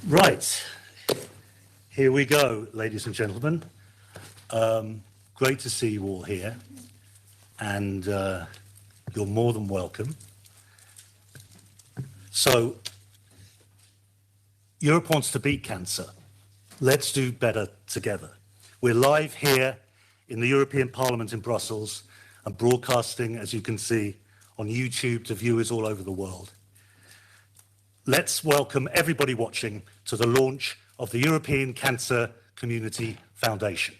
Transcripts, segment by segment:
Right, here we go, ladies and gentlemen. Great to see you all here, and you're more than welcome. So, Europe wants to beat cancer. Let's do better together. We're live here in the European Parliament in Brussels and broadcasting, as you can see, on YouTube to viewers all over the world. Let's welcome everybody watching to the launch of the European Cancer Community Foundation.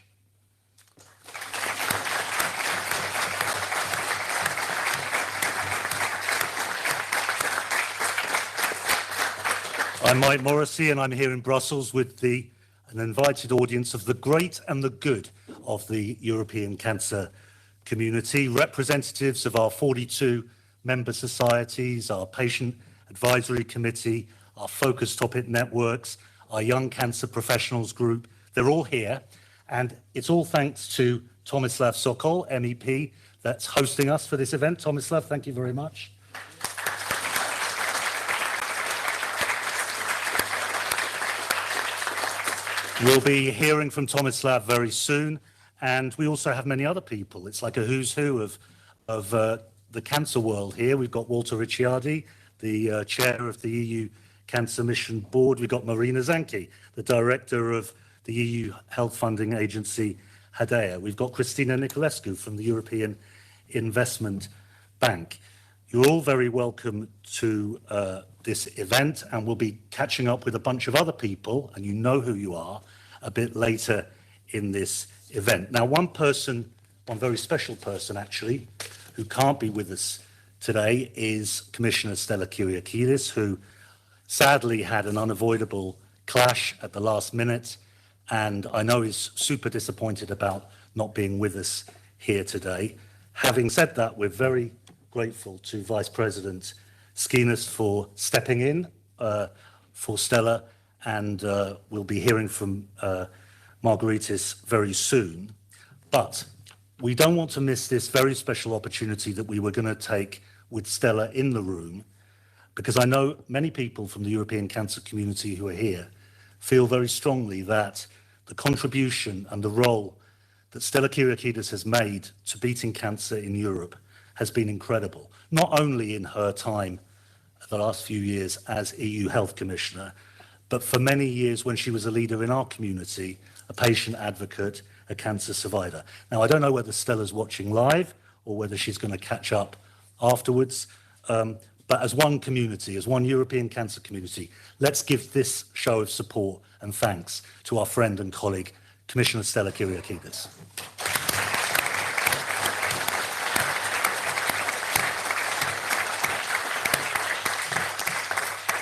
I'm Mike Morrissey, and I'm here in Brussels with an invited audience of the great and the good of the European Cancer Community, representatives of our 42 member societies, our patient advisory committee, our focus topic networks, our young cancer professionals group. They're all here, and it's all thanks to Tomislav Sokol, MEP, that's hosting us for this event. Tomislav, thank you very much. We'll be hearing from Tomislav very soon, and we also have many other people. It's like a who's who of the cancer world here. We've got Walter Ricciardi, the chair of the EU Cancer Mission Board. We've got Marina Zanki, the director of the EU Health Funding Agency, HADEA. We've got Christina Nicolescu from the European Investment Bank. You're all very welcome to this event, and we'll be catching up with a bunch of other people, and you know who you are, a bit later in this event. Now, one very special person actually, who can't be with us today is Commissioner Stella Kyriakides, who sadly had an unavoidable clash at the last minute, and I know is super disappointed about not being with us here today. Having said that, we're very grateful to Vice President Skinas for stepping in for Stella, and we'll be hearing from Margaritis very soon. But we don't want to miss this very special opportunity that we were going to take with Stella in the room, because I know many people from the European cancer community who are here feel very strongly that the contribution and the role that Stella Kyriakides has made to beating cancer in Europe has been incredible, not only in her time the last few years as EU Health Commissioner, but for many years when she was a leader in our community, a patient advocate, a cancer survivor. Now, I don't know whether Stella's watching live or whether she's going to catch up afterwards, but as one community, as one European cancer community, let's give this show of support and thanks to our friend and colleague, Commissioner Stella Kyriakides.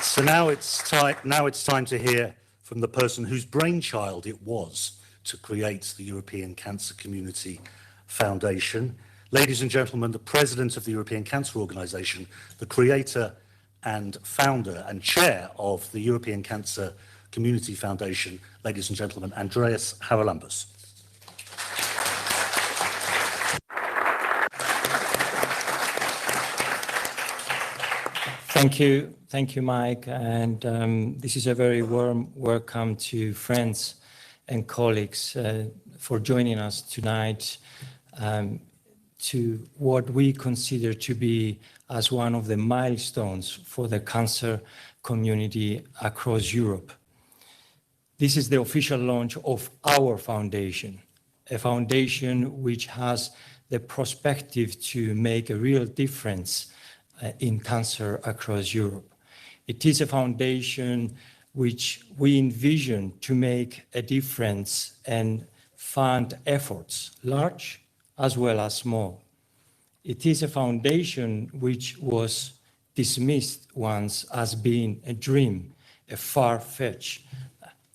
So now it's time to hear from the person whose brainchild it was to create the European Cancer Community Foundation. Ladies and gentlemen, the President of the European Cancer Organization, the creator and founder and chair of the European Cancer Community Foundation, ladies and gentlemen, Andreas Haralambous. Thank you, Mike. And this is a very warm welcome to friends and colleagues for joining us tonight to what we consider to be as one of the milestones for the cancer community across Europe. This is the official launch of our foundation, a foundation which has the perspective to make a real difference in cancer across Europe. It is a foundation which we envision to make a difference and fund efforts, large as well as small. It is a foundation which was dismissed once as being a dream, a far-fetched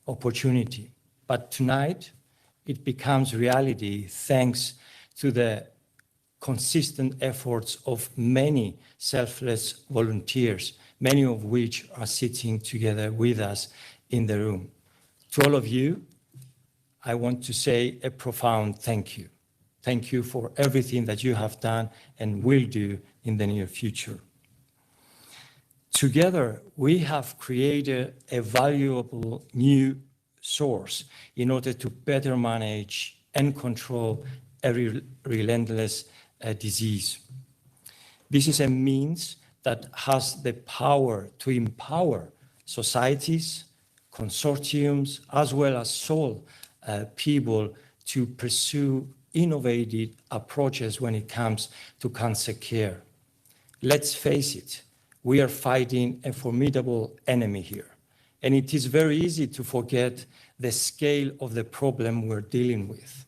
opportunity. But tonight, it becomes reality thanks to the consistent efforts of many selfless volunteers, many of which are sitting together with us in the room. To all of you, I want to say a profound thank you. Thank you for everything that you have done and will do in the near future. Together, we have created a valuable new source in order to better manage and control a relentless disease. This is a means that has the power to empower societies, consortiums, as well as sole people to pursue innovative approaches when it comes to cancer care. Let's face it, we are fighting a formidable enemy here, and it is very easy to forget the scale of the problem we're dealing with.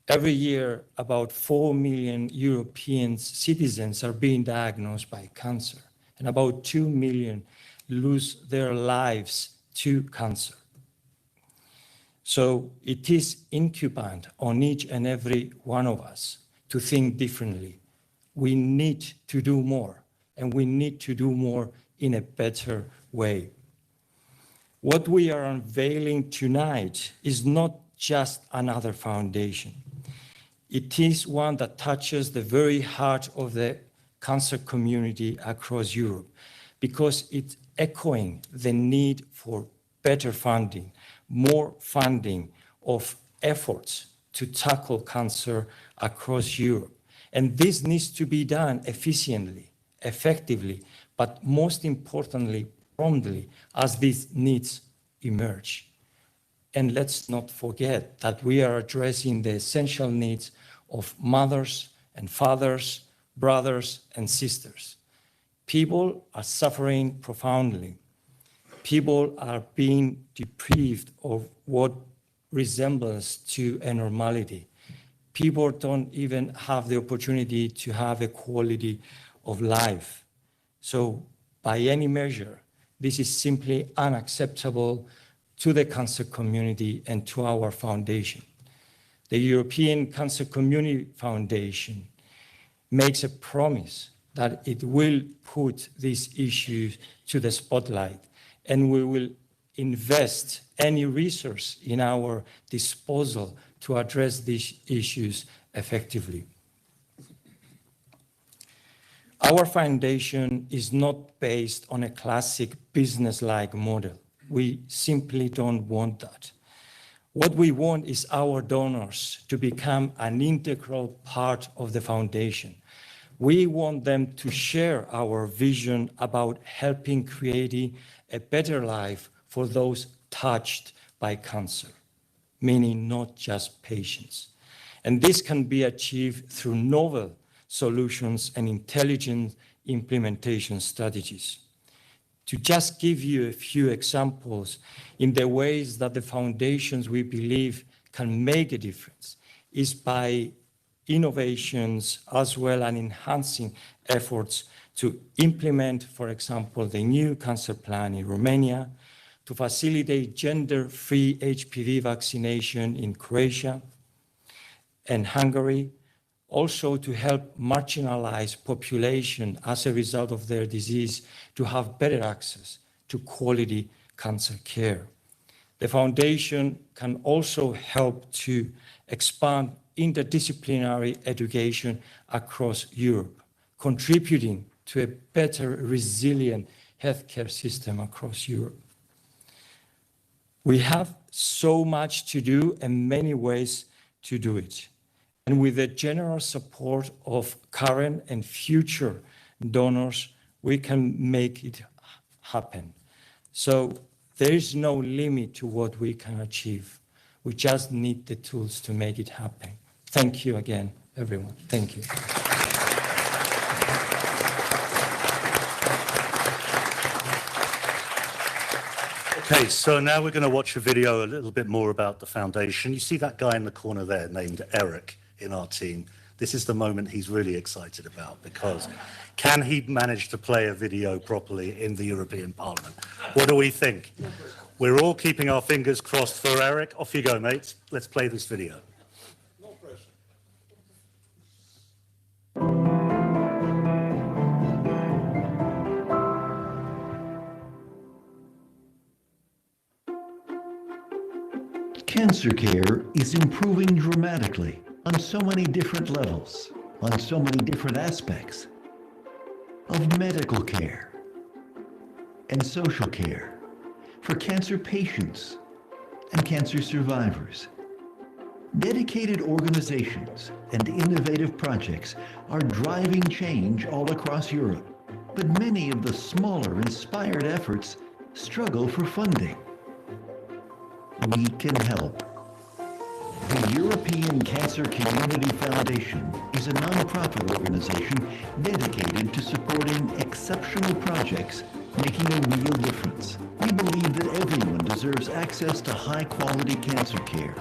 Every year, about 4 million European citizens are being diagnosed by cancer, and about 2 million lose their lives to cancer. So it is incumbent on each and every one of us to think differently. We need to do more, and we need to do more in a better way. What we are unveiling tonight is not just another foundation. It is one that touches the very heart of the cancer community across Europe, because it's echoing the need for better funding, more funding of efforts to tackle cancer across Europe. And this needs to be done efficiently, effectively, but most importantly, promptly, as these needs emerge. And let's not forget that we are addressing the essential needs of mothers and fathers, brothers and sisters. People are suffering profoundly. People are being deprived of what resembles to a normality. People don't even have the opportunity to have a quality of life. So by any measure, this is simply unacceptable to the cancer community and to our foundation. The European Cancer Community Foundation makes a promise that it will put these issues to the spotlight, and we will invest any resource in our disposal to address these issues effectively. Our foundation is not based on a classic business-like model. We simply don't want that. What we want is our donors to become an integral part of the foundation. We want them to share our vision about helping create a better life for those touched by cancer, meaning not just patients. And this can be achieved through novel solutions and intelligent implementation strategies. To just give you a few examples in the ways that the foundations we believe can make a difference is by innovations as well as enhancing efforts to implement, for example, the new cancer plan in Romania, to facilitate gender-free HPV vaccination in Croatia and Hungary, also to help marginalized population as a result of their disease to have better access to quality cancer care. The foundation can also help to expand interdisciplinary education across Europe, contributing to a better, resilient healthcare system across Europe. We have so much to do and many ways to do it. And with the generous support of current and future donors, we can make it happen. So there is no limit to what we can achieve. We just need the tools to make it happen. Thank you again, everyone. Thank you. Okay, so now we're going to watch a video a little bit more about the foundation. You see that guy in the corner there named Eric in our team. This is the moment he's really excited about, because can he manage to play a video properly in the European Parliament? What do we think? We're all keeping our fingers crossed for Eric. Off you go, mates. Let's play this video. No pressure. Cancer care is improving dramatically on so many different levels, on so many different aspects of medical care and social care for cancer patients and cancer survivors. Dedicated organizations and innovative projects are driving change all across Europe, but many of the smaller inspired efforts struggle for funding. We can help. The European Cancer Community Foundation is a non-profit organization dedicated to supporting exceptional projects making a real difference. We believe that everyone deserves access to high-quality cancer care,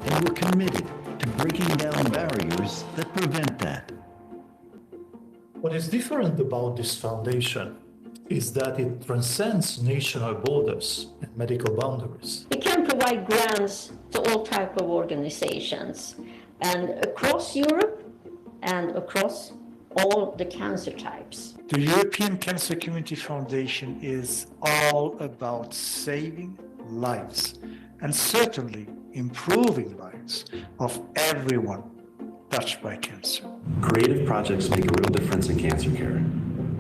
and we're committed to breaking down barriers that prevent that. What is different about this foundation is that it transcends national borders and medical boundaries. It can provide grants to all types of organizations and across Europe and across all the cancer types. The European Cancer Community Foundation is all about saving lives and certainly improving lives of everyone touched by cancer. Creative projects make a real difference in cancer care.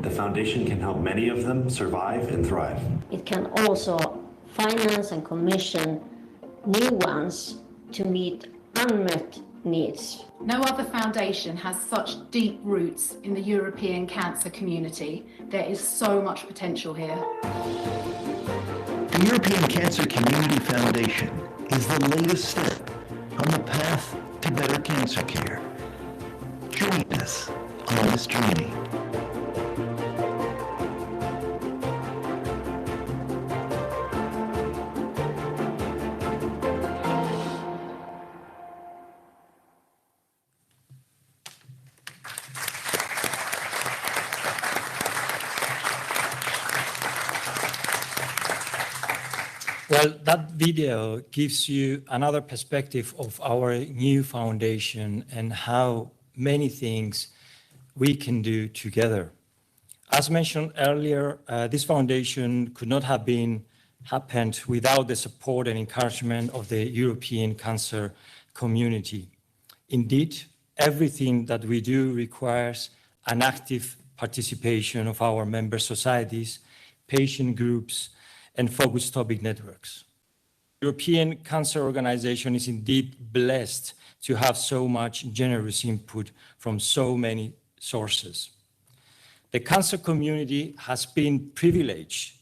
The foundation can help many of them survive and thrive. It can also finance and commission new ones to meet unmet needs. No other foundation has such deep roots in the European cancer community. There is so much potential here. The European Cancer Community Foundation is the latest step on the path to better cancer care. Join us on this journey. Well, that video gives you another perspective of our new foundation and how many things we can do together. As mentioned earlier, this foundation could not have happened without the support and encouragement of the European cancer community. Indeed, everything that we do requires an active participation of our member societies, patient groups, and focused topic networks. European Cancer Organization is indeed blessed to have so much generous input from so many sources. The cancer community has been privileged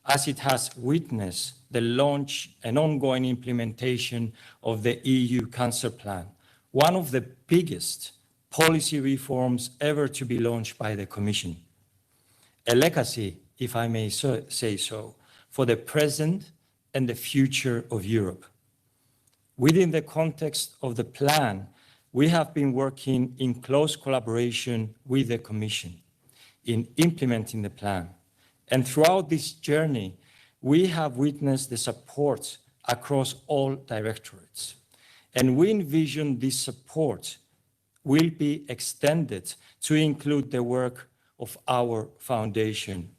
as it has witnessed the launch and ongoing implementation of the EU Cancer Plan, one of the biggest policy reforms ever to be launched by the Commission. A legacy, if I may say so, for the present and the future of Europe. Within the context of the plan, we have been working in close collaboration with the Commission in implementing the plan. And throughout this journey, we have witnessed the support across all directorates. And we envision this support will be extended to include the work of our foundation.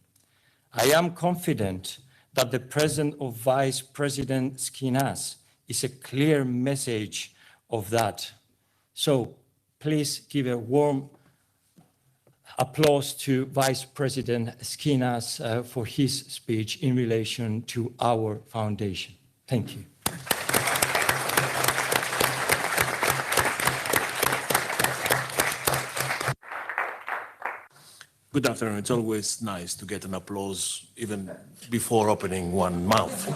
I am confident that the presence of Vice President Skinas is a clear message of that. So please give a warm applause to Vice President Skinas for his speech in relation to our foundation. Thank you. Good afternoon. It's always nice to get an applause even before opening one mouth.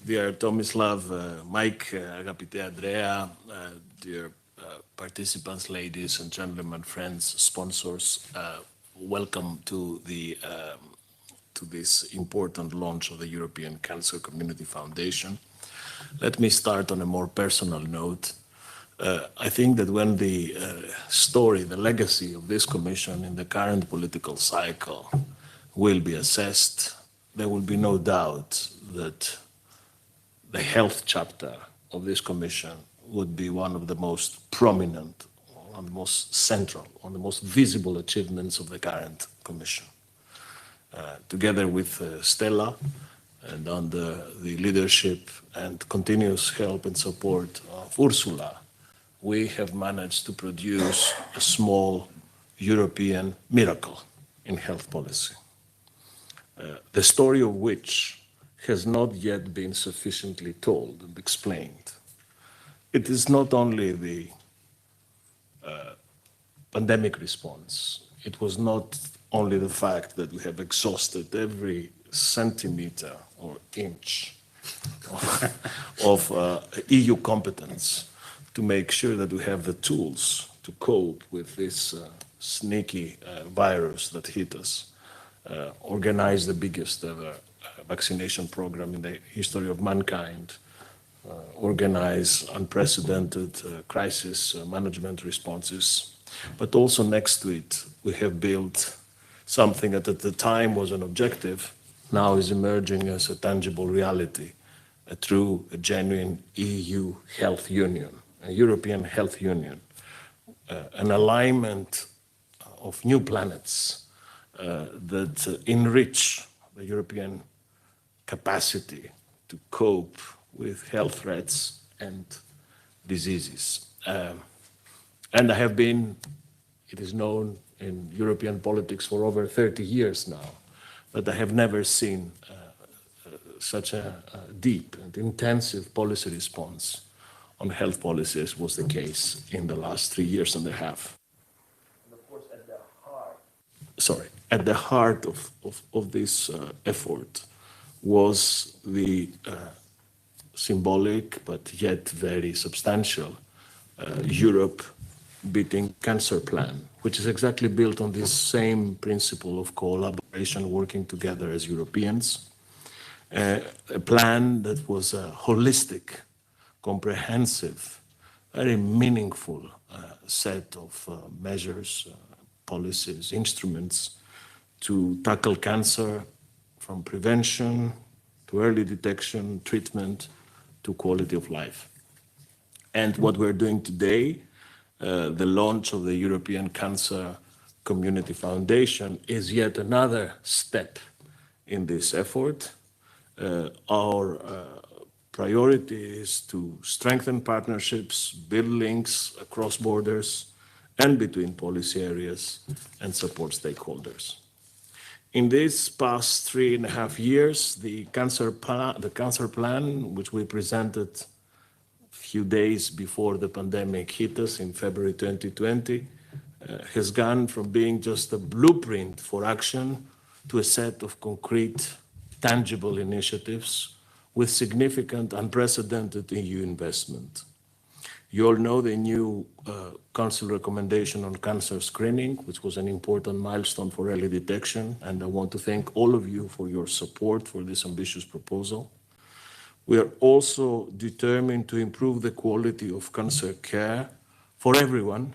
Dear Tomislav, Mike, Agapite Andrea, dear participants, ladies and gentlemen, friends, sponsors, welcome to this important launch of the European Cancer Community Foundation. Let me start on a more personal note. I think that when the story, the legacy of this commission in the current political cycle will be assessed, there will be no doubt that the health chapter of this commission would be one of the most prominent, one of the most central, one of the most visible achievements of the current commission. Together with Stella and under the leadership and continuous help and support of Ursula, we have managed to produce a small European miracle in health policy, the story of which has not yet been sufficiently told and explained. It is not only the pandemic response, it was not only the fact that we have exhausted every centimeter or inch of EU competence to make sure that we have the tools to cope with this sneaky virus that hit us, organize the biggest ever vaccination program in the history of mankind, organize unprecedented crisis management responses. But also next to it, we have built something that at the time was an objective, now is emerging as a tangible reality, a true, a genuine EU health union, a European health union, an alignment of new planets that enrich the European capacity to cope with health threats and diseases. And I have been, it is known in European politics for over 30 years now, but I have never seen such a deep and intensive policy response on health policies was the case in the last 3 years and a half. And of course, at the heart of this effort was the symbolic but yet very substantial Europe Beating Cancer Plan, which is exactly built on this same principle of collaboration, working together as Europeans. A plan that was a holistic, comprehensive, very meaningful set of measures, policies, instruments to tackle cancer from prevention to early detection, treatment, to quality of life. And what we're doing today, the launch of the European Cancer Community Foundation, is yet another step in this effort. Our priority is to strengthen partnerships, build links across borders and between policy areas, and support stakeholders. In these past 3.5 years, the cancer plan, which we presented a few days before the pandemic hit us in February 2020, has gone from being just a blueprint for action to a set of concrete, tangible initiatives with significant, unprecedented EU investment. You all know the new Council recommendation on cancer screening, which was an important milestone for early detection, and I want to thank all of you for your support for this ambitious proposal. We are also determined to improve the quality of cancer care for everyone,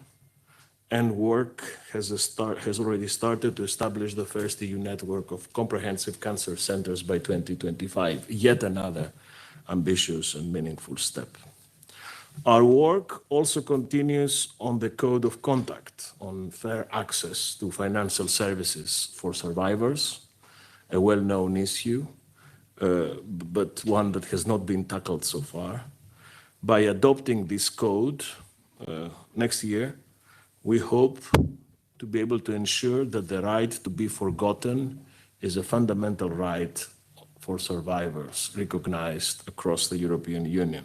and work has already started to establish the first EU network of comprehensive cancer centers by 2025, yet another ambitious and meaningful step. Our work also continues on the Code of Conduct on fair access to financial services for survivors, a well-known issue, but one that has not been tackled so far. By adopting this code next year, we hope to be able to ensure that the right to be forgotten is a fundamental right for survivors recognized across the European Union.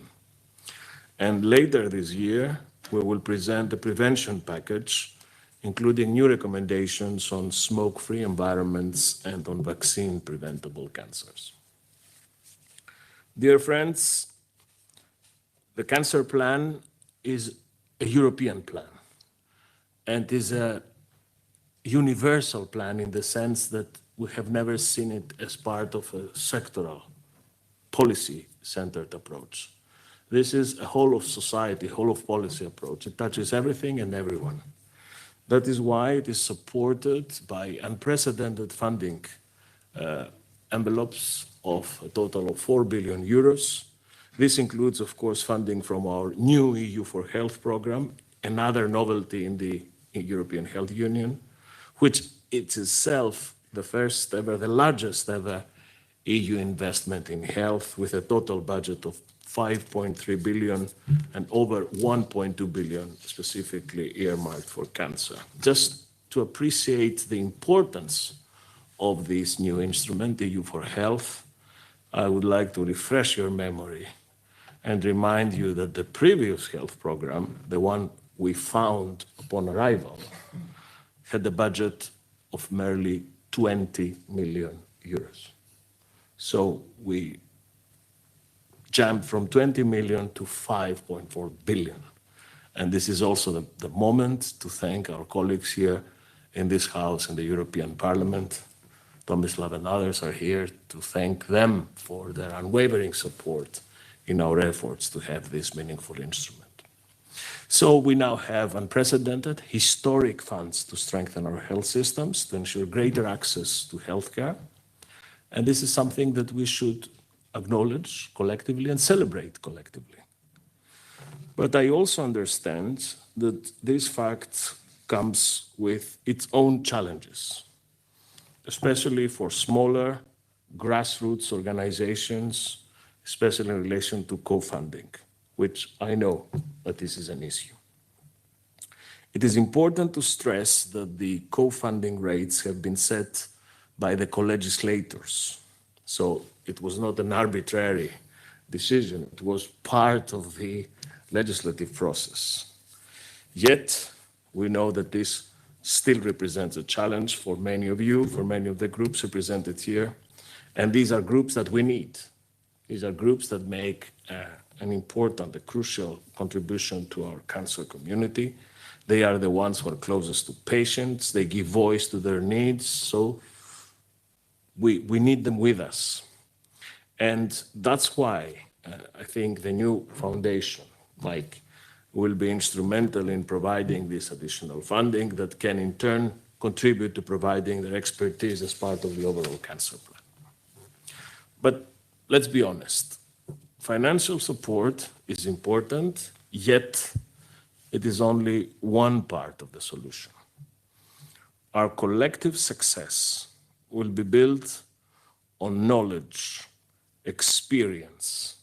And later this year, we will present a prevention package, including new recommendations on smoke-free environments and on vaccine-preventable cancers. Dear friends, the cancer plan is a European plan and is a universal plan in the sense that we have never seen it as part of a sectoral, policy-centered approach. This is a whole of society, whole of policy approach. It touches everything and everyone. That is why it is supported by unprecedented funding envelopes of a total of 4 billion euros. This includes, of course, funding from our new EU for Health program, another novelty in the European Health Union, which is itself the first ever, the largest ever EU investment in health, with a total budget of 5.3 billion and over 1.2 billion specifically earmarked for cancer. Just to appreciate the importance of this new instrument, EU for Health, I would like to refresh your memory and remind you that the previous health program, the one we found upon arrival, had a budget of merely 20 million euros. So we jumped from 20 million to 5.4 billion. And this is also the moment to thank our colleagues here in this House, in the European Parliament. Tomislav and others are here to thank them for their unwavering support in our efforts to have this meaningful instrument. So we now have unprecedented, historic funds to strengthen our health systems, to ensure greater access to healthcare. And this is something that we should acknowledge collectively and celebrate collectively. But I also understand that this fact comes with its own challenges, especially for smaller grassroots organizations, especially in relation to co-funding, which I know that this is an issue. It is important to stress that the co-funding rates have been set by the co-legislators. So it was not an arbitrary decision. It was part of the legislative process. Yet, we know that this still represents a challenge for many of you, for many of the groups represented here. And these are groups that we need. These are groups that make an important, a crucial contribution to our cancer community. They are the ones who are closest to patients. They give voice to their needs. So we need them with us. And that's why I think the new foundation, Mike, will be instrumental in providing this additional funding that can in turn contribute to providing their expertise as part of the overall cancer plan. But let's be honest, financial support is important, yet it is only one part of the solution. Our collective success will be built on knowledge, experience,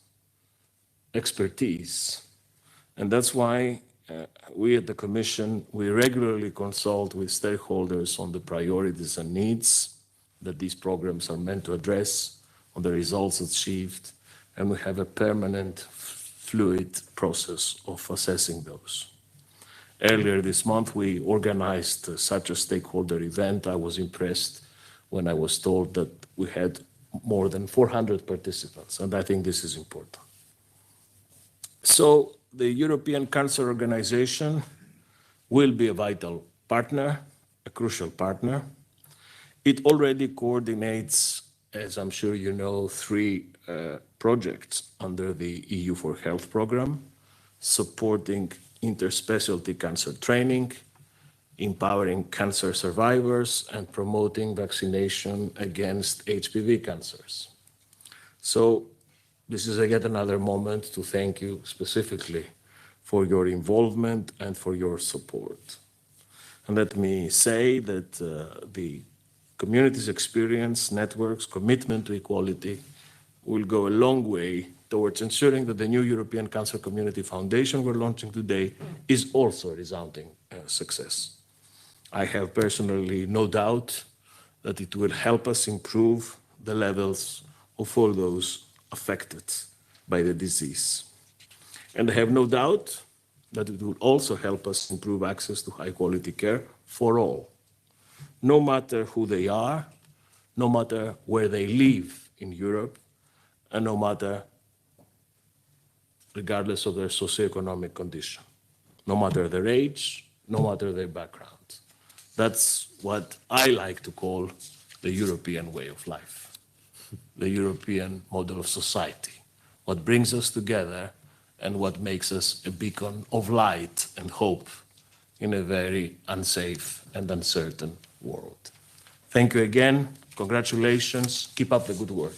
expertise. And that's why we at the Commission, we regularly consult with stakeholders on the priorities and needs that these programs are meant to address, on the results achieved, and we have a permanent, fluid process of assessing those. Earlier this month, we organized such a stakeholder event. I was impressed when I was told that we had more than 400 participants, and I think this is important. So the European Cancer Organization will be a vital partner, a crucial partner. It already coordinates, as I'm sure you know, 3 projects under the EU for Health program, supporting interspecialty cancer training, empowering cancer survivors, and promoting vaccination against HPV cancers. So this is yet another moment to thank you specifically for your involvement and for your support. And let me say that the community's experience, networks, commitment to equality will go a long way towards ensuring that the new European Cancer Community Foundation we're launching today is also a resounding success. I have personally no doubt that it will help us improve the levels of all those affected by the disease. And I have no doubt that it will also help us improve access to high-quality care for all, no matter who they are, no matter where they live in Europe, and no matter, regardless of their socioeconomic condition, no matter their age, no matter their background. That's what I like to call the European way of life, the European model of society, what brings us together and what makes us a beacon of light and hope in a very unsafe and uncertain world. Thank you again. Congratulations. Keep up the good work.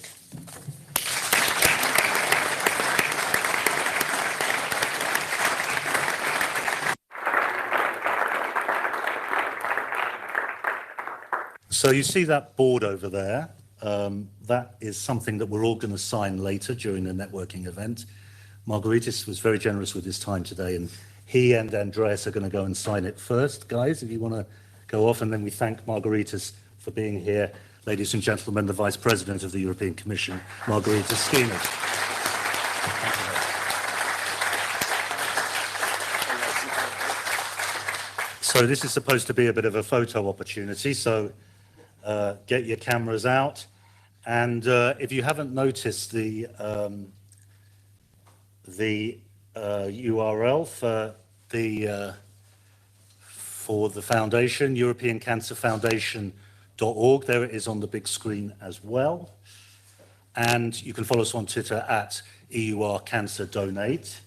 So you see that board over there. That is something that we're all going to sign later during the networking event. Margaritis was very generous with his time today, and he and Andreas are going to go and sign it first. Guys, if you want to go off, and then we thank Margaritis for being here. Ladies and gentlemen, the Vice President of the European Commission, Margaritis Schinas. So this is supposed to be a bit of a photo opportunity, so get your cameras out. And if you haven't noticed the URL for the foundation, European Cancer Foundation.org, there it is on the big screen as well. And you can follow us on Twitter at EUR Cancer Donate.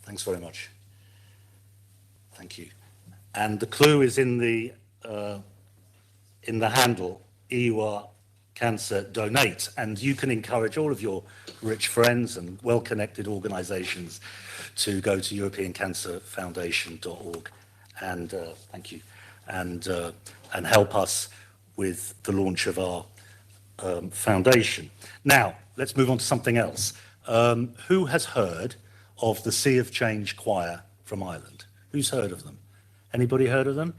Thanks very much. Thank you. And the clue is in the handle, EUR Cancer Donate, and you can encourage all of your rich friends and well-connected organizations to go to europeancancerfoundation.org and thank you, and help us with the launch of our foundation. Now, let's move on to something else. Who has heard of the Sea of Change Choir from Ireland? Who's heard of them? Anybody heard of them?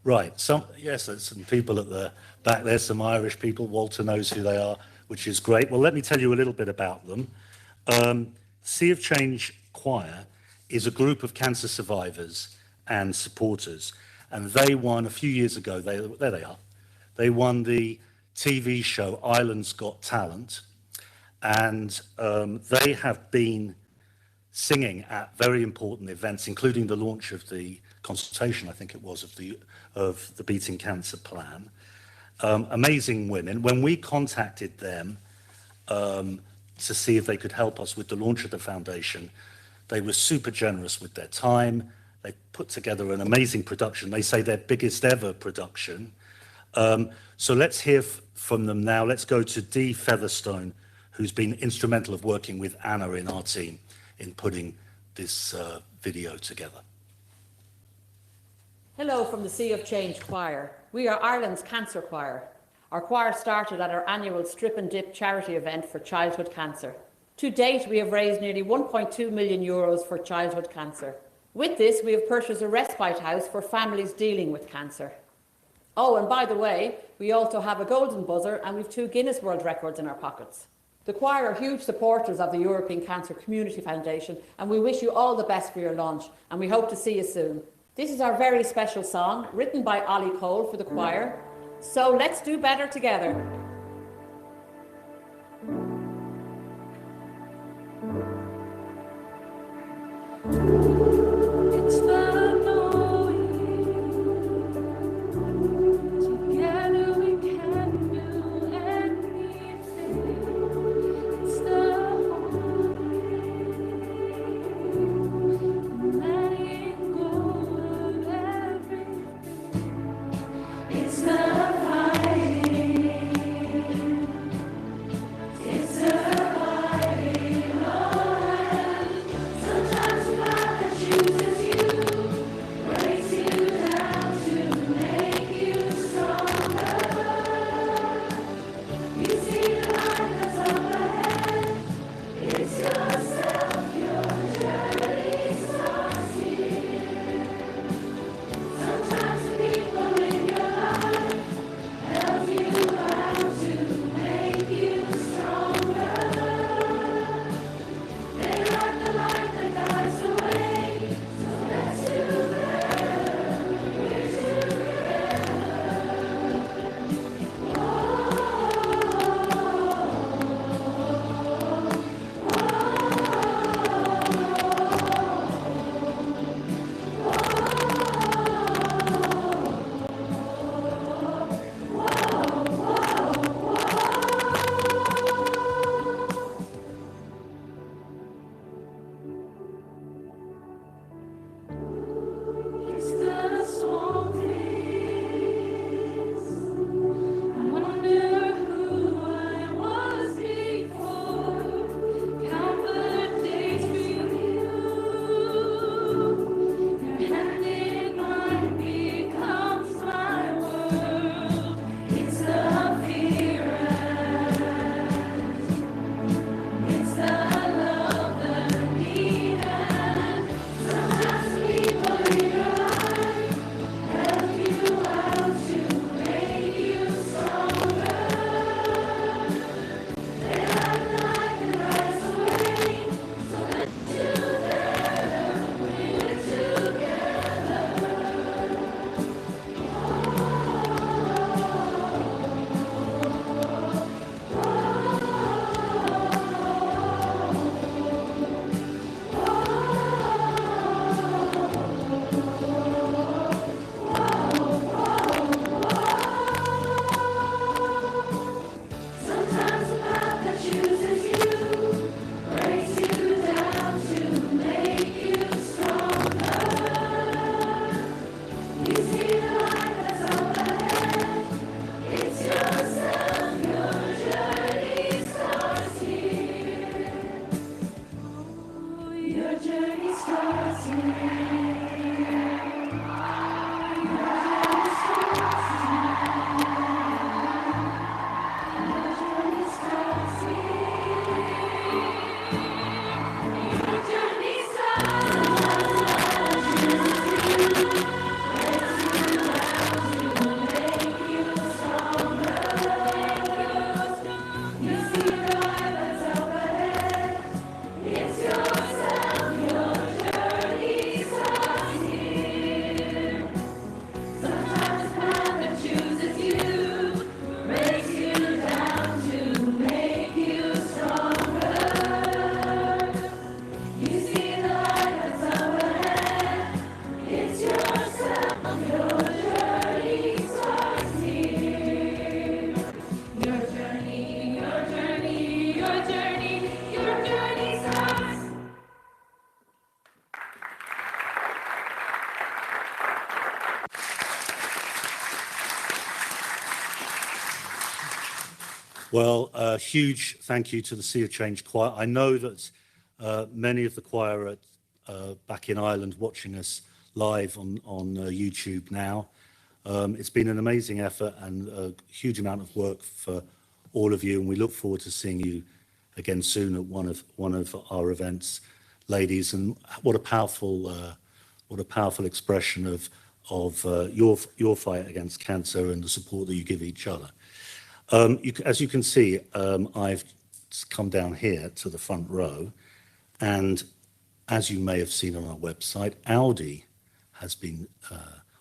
Right, yes, there's some people at the back there, some Irish people. Walter knows who they are, which is great. Well, let me tell you a little bit about them. Sea of Change Choir is a group of cancer survivors and supporters, and they won a few years ago, there they are, they won the TV show Ireland's Got Talent, and they have been singing at very important events, including the launch of the consultation, I think it was, of the Beating Cancer Plan. Amazing women. When we contacted them to see if they could help us with the launch of the foundation, they were super generous with their time. They put together an amazing production. They say their biggest ever production. So let's hear from them now. Let's go to Dee Featherstone, who's been instrumental of working with Anna in our team in putting this video together. Hello from the Sea of Change Choir. We are Ireland's cancer choir. Our choir started at our annual Strip and Dip charity event for childhood cancer. To date, we have raised nearly 1.2 million euros for childhood cancer. With this, we have purchased a respite house for families dealing with cancer. Oh, and by the way, we also have a golden buzzer and we've 2 Guinness World Records in our pockets. The choir are huge supporters of the European Cancer Community Foundation, and we wish you all the best for your launch, and we hope to see you soon. This is our very special song, written by Ollie Cole for the choir. So let's do better together. It's not knowing, together we can do anything. It's the letting go of everything. It's the fighting. Well, a huge thank you to the Sea of Change Choir. I know that many of the choir are back in Ireland watching us live on YouTube now. It's been an amazing effort and a huge amount of work for all of you, and we look forward to seeing you again soon at one of our events, ladies. And what a powerful expression of your fight against cancer and the support that you give each other. As you can see, I've come down here to the front row, and as you may have seen on our website, Audi has been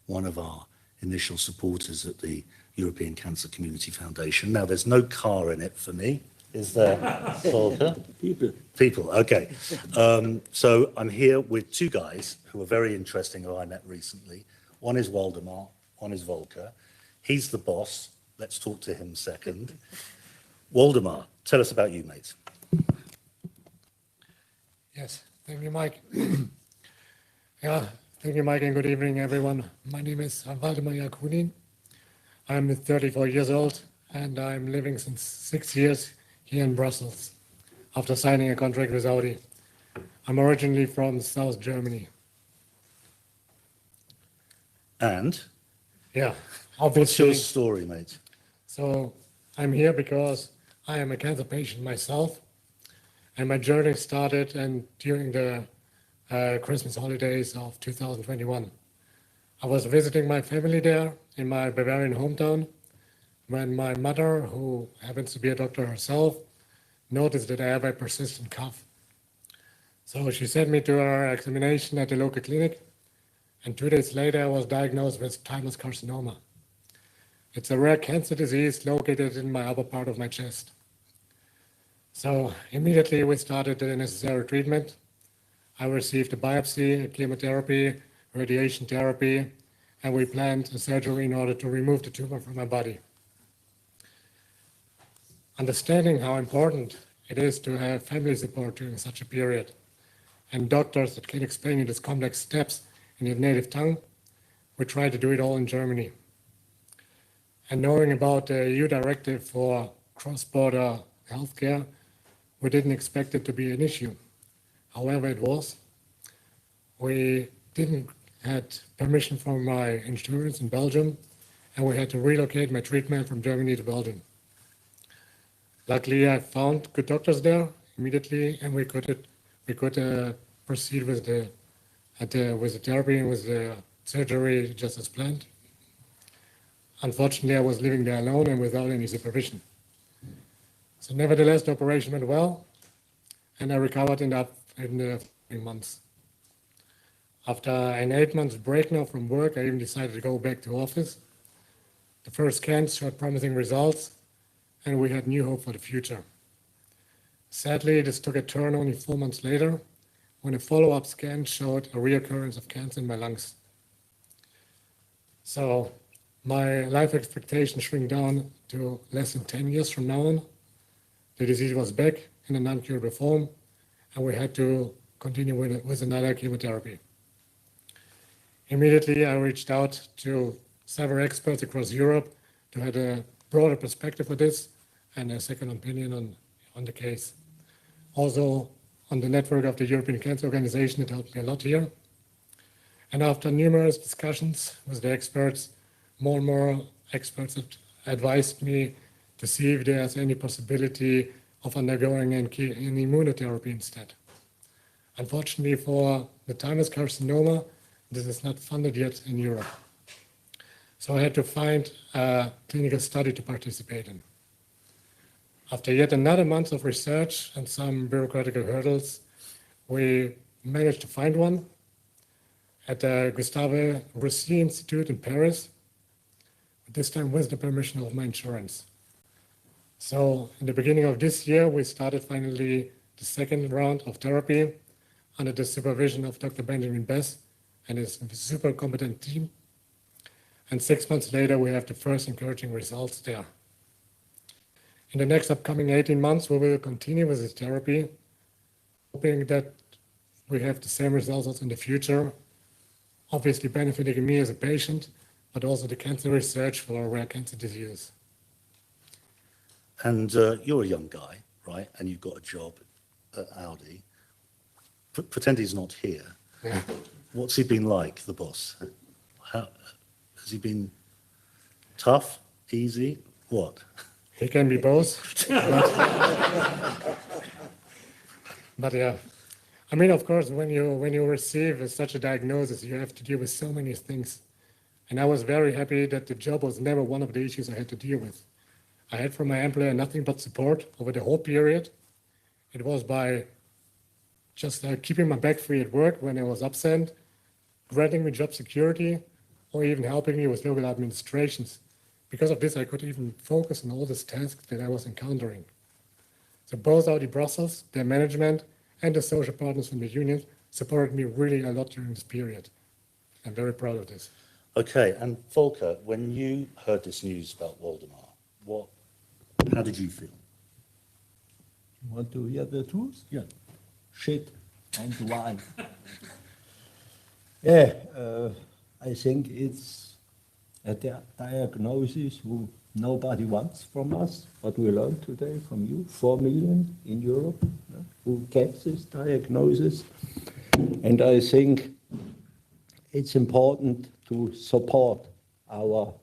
one of our initial supporters at the European Cancer Community Foundation. Now, there's no car in it for me, is there, Volker? People, okay. So I'm here with two guys who are very interesting, who I met recently. One is Waldemar, one is Volker. He's the boss. Let's talk to him second. Waldemar, tell us about you, mate. Yes, thank you, Mike. Thank you, Mike, and good evening, everyone. My name is Waldemar Jakunin. I'm 34 years old, and I'm living since 6 years here in Brussels after signing a contract with Audi. I'm originally from South Germany. And? Yeah, What's obviously. your story, mate? So I'm here because I am a cancer patient myself, and my journey started during the Christmas holidays of 2021. I was visiting my family there in my Bavarian hometown when my mother, who happens to be a doctor herself, noticed that I have a persistent cough. So she sent me to her examination at the local clinic, and 2 days later I was diagnosed with thymus carcinoma. It's a rare cancer disease located in my upper part of my chest. So immediately we started the necessary treatment. I received a biopsy, chemotherapy, radiation therapy, and we planned a surgery in order to remove the tumor from my body. Understanding how important it is to have family support during such a period and doctors that can explain you these complex steps in your native tongue, we try to do it all in Germany. And knowing about the EU directive for cross-border healthcare, we didn't expect it to be an issue. However, it was. We didn't had permission from my insurance in Belgium, and we had to relocate my treatment from Germany to Belgium. Luckily, I found good doctors there immediately, and we could proceed with the therapy and with the surgery just as planned. Unfortunately, I was living there alone and without any supervision. So nevertheless, the operation went well, and I recovered in the following months. After an 8 months break now from work, I even decided to go back to office. The first scans showed promising results, and we had new hope for the future. Sadly, this took a turn only 4 months later, when a follow-up scan showed a reoccurrence of cancer in my lungs. So my life expectation shrink down to less than 10 years from now on. The disease was back in a non-curable form, and we had to continue with another chemotherapy. Immediately, I reached out to several experts across Europe to have a broader perspective of this and a second opinion on the case. Also, on the network of the European Cancer Organization, it helped me a lot here. And after numerous discussions with the experts, more and more experts advised me to see if there's any possibility of undergoing an immunotherapy instead. Unfortunately for the thymus carcinoma, this is not funded yet in Europe. So I had to find a clinical study to participate in. After yet another month of research and some bureaucratic hurdles, we managed to find one at the Gustave Roussy Institute in Paris, this time with the permission of my insurance. So in the beginning of this year, we started finally the second round of therapy under the supervision of Dr. Benjamin Bess and his super competent team. And 6 months later, we have the first encouraging results there. In the next upcoming 18 months, we will continue with this therapy, hoping that we have the same results also in the future, obviously benefiting me as a patient, but also the cancer research for rare cancer diseases. And you're a young guy, right? And you've got a job at Audi. Pretend he's not here. Yeah. What's he been like, the boss? How, has he been tough, easy, what? He can be both. But yeah, I mean, of course, when you receive such a diagnosis, you have to deal with so many things. And I was very happy that the job was never one of the issues I had to deal with. I had from my employer nothing but support over the whole period. It was by just keeping my back free at work when I was absent, granting me job security, or even helping me with local administrations. Because of this, I could even focus on all these tasks that I was encountering. So both Audi Brussels, their management, and the social partners from the union supported me really a lot during this period. I'm very proud of this. Okay, and Volker, when you heard this news about Waldemar, how did you feel? You want to hear the truth? Yeah. Shit and why? Yeah, I think it's a diagnosis who nobody wants from us, what we learned today from you, 4 million in Europe who gets this diagnosis. And I think it's important to support our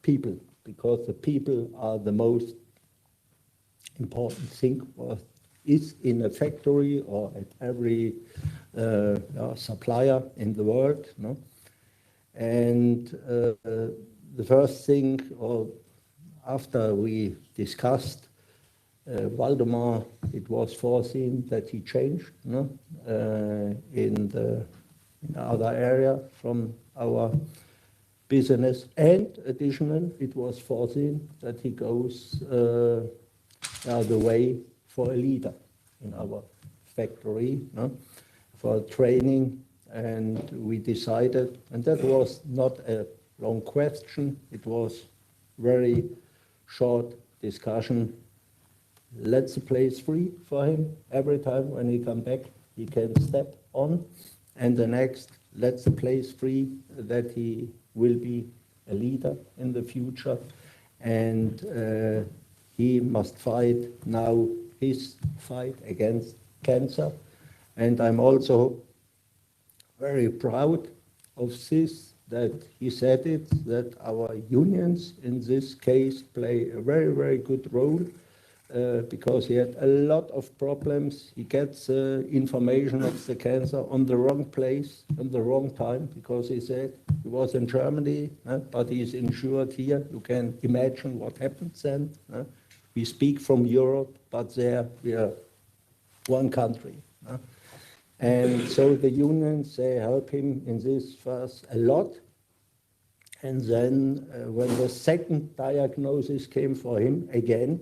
people, because the people are the most important thing what is in a factory or at every supplier in the world. No? And the first thing, or after we discussed Waldemar, it was foreseen that he changed in other area from our business, and additional, it was foreseen that he goes the way for a leader in our factory, for training, and we decided, and that was not a long question, it was very short discussion. Let the place free for him. Every time when he come back, he can step on, and the next, let the place free that he will be a leader in the future, and he must fight now his fight against cancer. And I'm also very proud of this, that he said it, that our unions in this case play a very, very good role, because he had a lot of problems. He gets information of the cancer on the wrong place, on the wrong time, because he said he was in Germany, but he's insured here. You can imagine what happens then. We speak from Europe, but there we are one country. And so the unions, they help him in this first a lot. And then when the second diagnosis came for him again,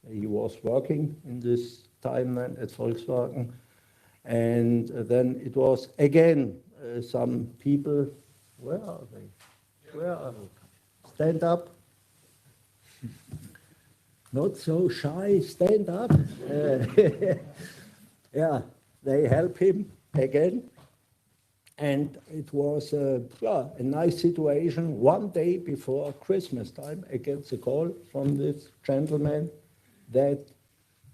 he was working in this time at Volkswagen, and then it was again some people, where are they? Where are they? Stand up. Not so shy, stand up. Yeah, they help him again. And it was a nice situation. One day before Christmas time, I get a call from this gentleman that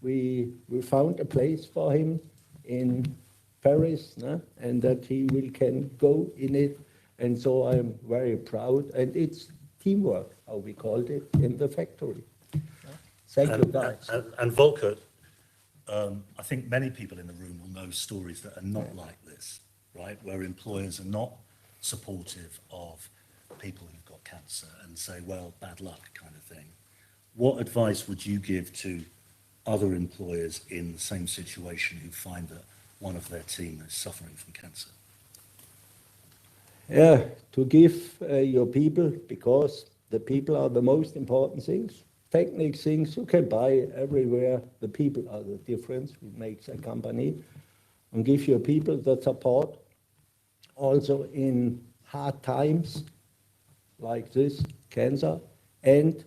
we found a place for him in Paris, and that he can go in it. And so I'm very proud. And it's teamwork, how we called it, in the factory. Thank you, guys. And Volker, I think many people in the room will know stories that are not like this, right? Where employers are not supportive of people who've got cancer and say, well, bad luck kind of thing. What advice would you give to other employers in the same situation who find that one of their team is suffering from cancer? Yeah, to give your people, because the people are the most important things. Technical things you can buy everywhere. The people are the difference which makes a company. And give your people the support also in hard times like this, cancer, and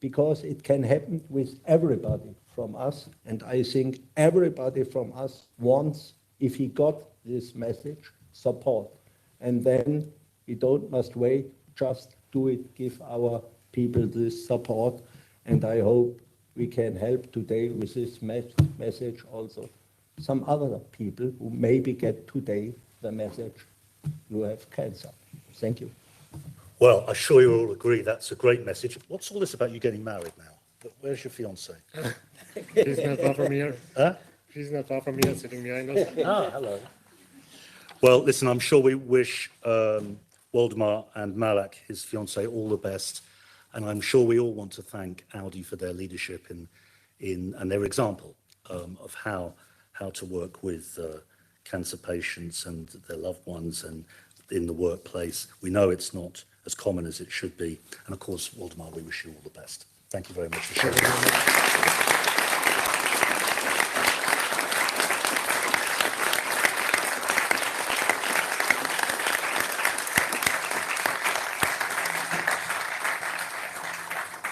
because it can happen with everybody from us. And I think everybody from us wants, if he got this message, support. And then we don't must wait, just do it, give our people this support. And I hope we can help today with this message also some other people who maybe get today the message you have cancer. Thank you. Well, I'm sure you all agree that's a great message. What's all this about you getting married now? Where's your fiancée? She's not far from here. Huh? She's not far from here, sitting behind us. Ah, hello. Well, listen, I'm sure we wish Waldemar and Malak, his fiancée, all the best. And I'm sure we all want to thank Audi for their leadership and their example of how to work with cancer patients and their loved ones and in the workplace. We know it's not as common as it should be. And of course, Waldemar, we wish you all the best. Thank you very much for sharing.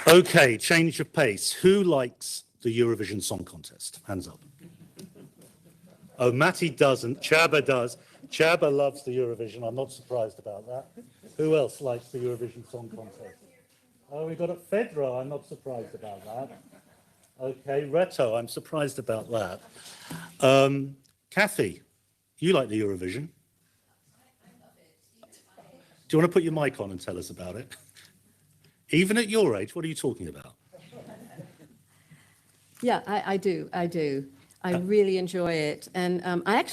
Okay, change of pace. Who likes the Eurovision Song Contest? Hands up. Oh, Matty doesn't. Chaba does. Chaba loves the Eurovision. I'm not surprised about that. Who else likes the Eurovision Song Contest? Oh, we got it. Fedra. I'm not surprised about that. Okay, Reto. I'm surprised about that. Kathy, you like the Eurovision? Do you want to put your mic on and tell us about it? Even at your age, what are you talking about? Yeah, I do. I really enjoy it. And I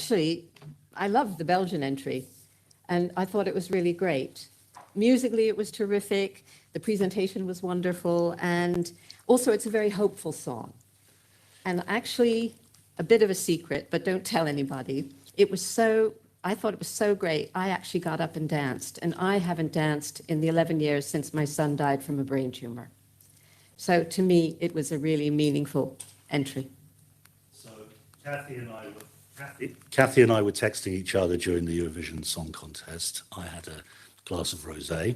love the Belgian entry. And I thought it was really great. Musically, it was terrific. The presentation was wonderful. And also, it's a very hopeful song. And actually, a bit of a secret, but don't tell anybody. I thought it was so great. I actually got up and danced. And I haven't danced in the 11 years since my son died from a brain tumor. So to me, it was a really meaningful entry. So Kathy and I were texting each other during the Eurovision Song Contest. I had a glass of rosé,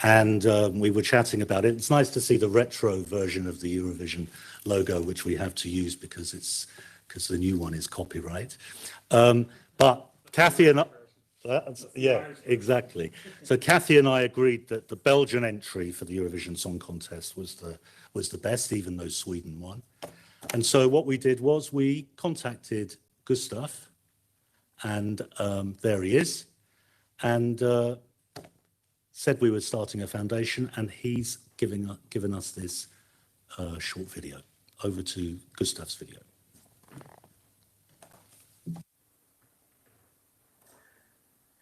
and we were chatting about it. It's nice to see the retro version of the Eurovision logo, which we have to use because the new one is copyright. But Kathy and I, yeah, exactly. So Kathy and I agreed that the Belgian entry for the Eurovision Song Contest was the best, even though Sweden won. And so what we did was we contacted Gustav, and there he is, and said we were starting a foundation, and he's given us this short video. Over to Gustav's video.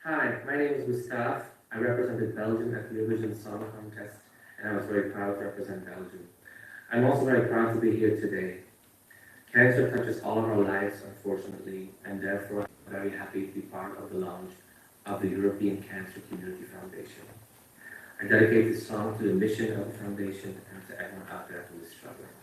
Hi, my name is Gustav. I represented Belgium at the Eurovision Song Contest, and I was very proud to represent Belgium. I'm also very proud to be here today. Cancer touches all of our lives, unfortunately, and therefore I'm very happy to be part of the launch of the European Cancer Community Foundation. I dedicate this song to the mission of the foundation and to everyone out there who is struggling.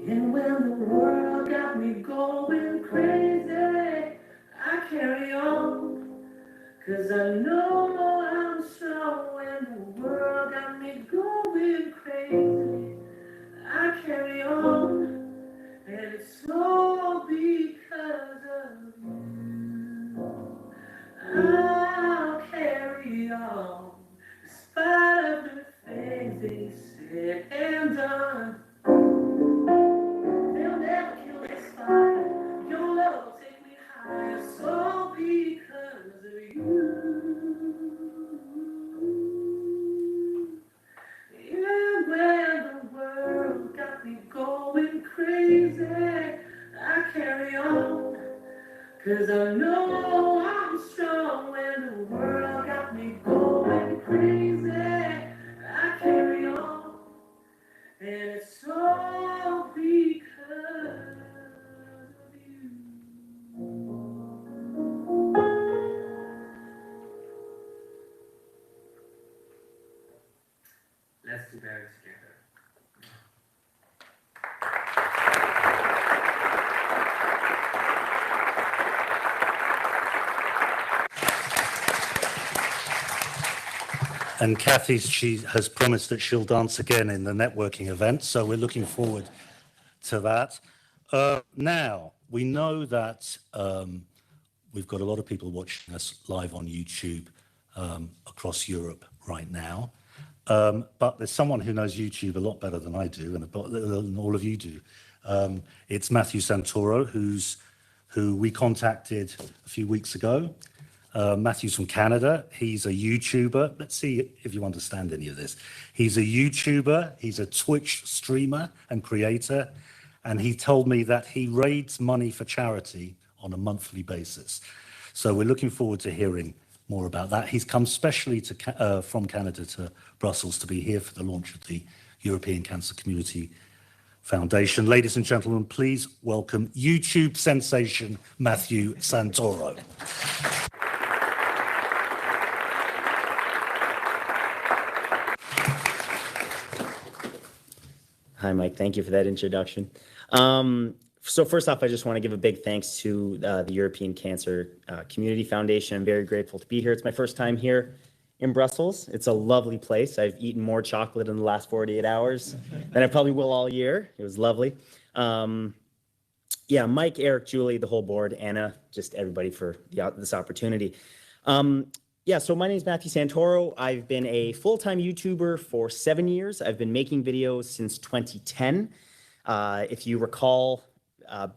And when the world got me going crazy, I carry on, 'cause I know I'm strong. When the world got me going crazy, I carry on, and it's all because of you. I'll carry on, despite of the things they said and done. They'll never kill this fire. Your love will take me higher. So because of you. And when the world got me going crazy, I carry on, 'cause I know I'm strong. When the world got me going crazy, I carry on, and it's all because of you. Let's do better together. And Kathy, she has promised that she'll dance again in the networking event, so we're looking forward to that. Now, we know that we've got a lot of people watching us live on YouTube across Europe right now. But there's someone who knows YouTube a lot better than I do, and than all of you do. It's Matthew Santoro, who we contacted a few weeks ago. Matthew's from Canada. He's a YouTuber. Let's see if you understand any of this. He's a YouTuber. He's a Twitch streamer and creator. And he told me that he raises money for charity on a monthly basis. So we're looking forward to hearing more about that. He's come specially from Canada to Brussels to be here for the launch of the European Cancer Community Foundation. Ladies and gentlemen, please welcome YouTube sensation Matthew Santoro. Hi, Mike. Thank you for that introduction. So first off, I just want to give a big thanks to the European Cancer Community Foundation. I'm very grateful to be here. It's my first time here in Brussels. It's a lovely place. I've eaten more chocolate in the last 48 hours than I probably will all year. It was lovely. Yeah, Mike, Eric, Julie, the whole board, Anna, just everybody for this opportunity. Yeah, so my name is Matthew Santoro. I've been a full-time YouTuber for 7 years. I've been making videos since 2010. If you recall,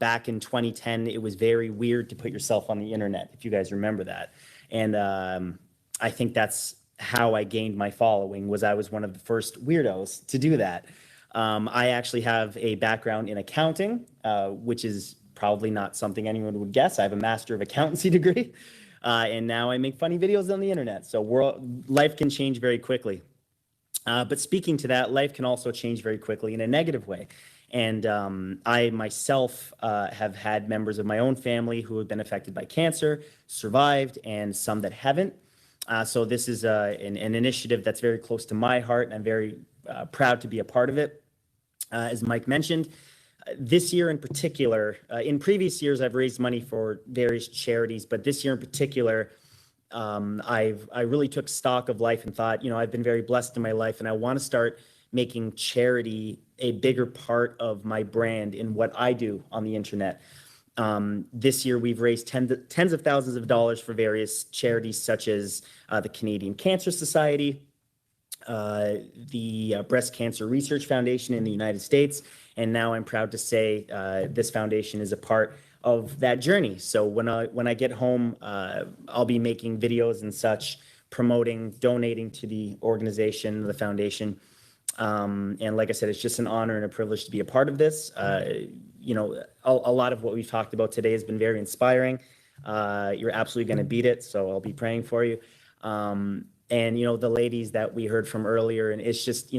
back in 2010, it was very weird to put yourself on the internet, if you guys remember that. And I think that's how I gained my following, was I was one of the first weirdos to do that. I actually have a background in accounting, which is probably not something anyone would guess. I have a Master of Accountancy degree, and now I make funny videos on the internet. So life can change very quickly. But speaking to that, life can also change very quickly in a negative way. And I myself have had members of my own family who have been affected by cancer, survived, and some that haven't. So this is an initiative that's very close to my heart, and I'm very proud to be a part of it. As Mike mentioned, this year in particular, in previous years, I've raised money for various charities, but this year in particular, I really took stock of life and thought, I've been very blessed in my life, and I want to start making charity a bigger part of my brand in what I do on the internet. This year, we've raised tens of thousands of dollars for various charities such as the Canadian Cancer Society, the Breast Cancer Research Foundation in the United States, and now I'm proud to say this foundation is a part of that journey. So when I get home, I'll be making videos and such, promoting, donating to the organization, the foundation. And like I said, it's just an honor and a privilege to be a part of this. A lot of what we've talked about today has been very inspiring. You're absolutely going to beat it, so I'll be praying for you. And, the ladies that we heard from earlier, and it's just,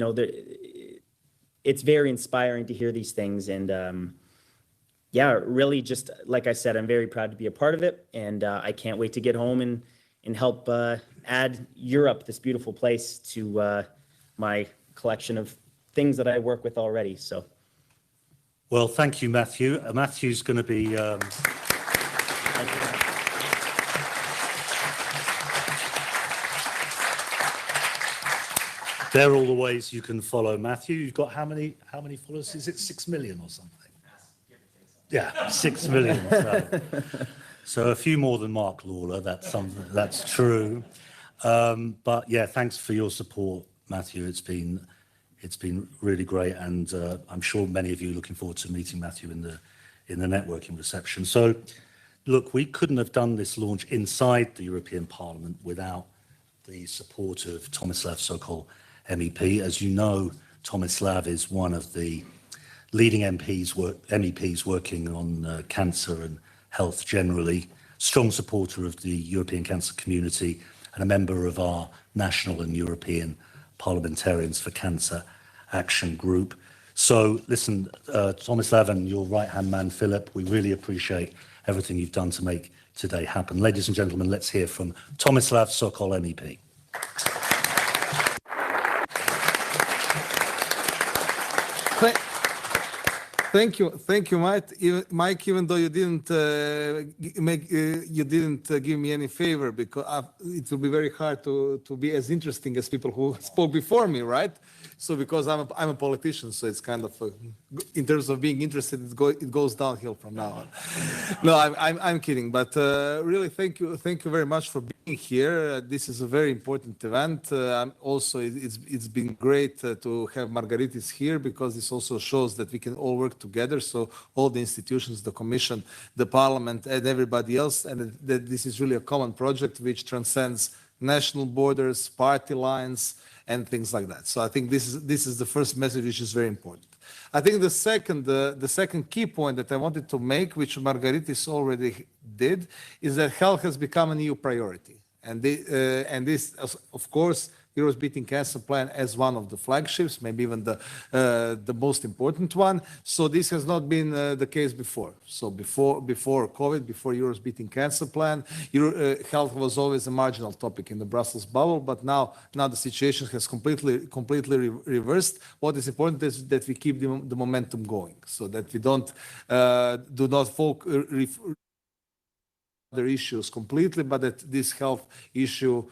it's very inspiring to hear these things. And yeah, really just, like I said, I'm very proud to be a part of it. And I can't wait to get home and help add Europe, this beautiful place, to my collection of things that I work with already. So, well, thank you, Matthew. Matthew's going to be. There are all the ways you can follow Matthew. You've got how many followers? Is it 6 million or something? Yeah, 6 million. So a few more than Mark Lawler. That's true. But yeah, thanks for your support, Matthew. It's been really great, and I'm sure many of you are looking forward to meeting Matthew in the networking reception. So, look, we couldn't have done this launch inside the European Parliament without the support of Tomislav Sokol, MEP. As you know, Tomislav is one of the leading MEPs working on cancer and health generally, strong supporter of the European Cancer Community, and a member of our national and European Parliamentarians for Cancer Action Group. So listen, Tomislav and your right-hand man, Philip, we really appreciate everything you've done to make today happen. Ladies and gentlemen, let's hear from Tomislav Sokol, MEP. Thank you, Mike. Even though you didn't give me any favor, because it will be very hard to be as interesting as people who spoke before me, right? So because I'm a politician, so it's kind of in terms of being interested, it goes downhill from now on. No, I'm kidding, but really thank you very much for being here. This is a very important event. Also, it's been great to have Margaritis here because this also shows that we can all work together. So all the institutions, the Commission, the Parliament, and everybody else, and that this is really a common project which transcends national borders, party lines, and things like that. So I think this is the first message, which is very important. I think the second key point that I wanted to make, which Margaritis already did, is that health has become an EU priority, and this, of course, Europe's Beating Cancer Plan as one of the flagships, maybe even the most important one. So this has not been the case before. So before COVID, before Europe's Beating Cancer Plan, health was always a marginal topic in the Brussels bubble. But now the situation has completely reversed. What is important is that we keep the momentum going, so that we do not focus other issues completely, but that this health issue,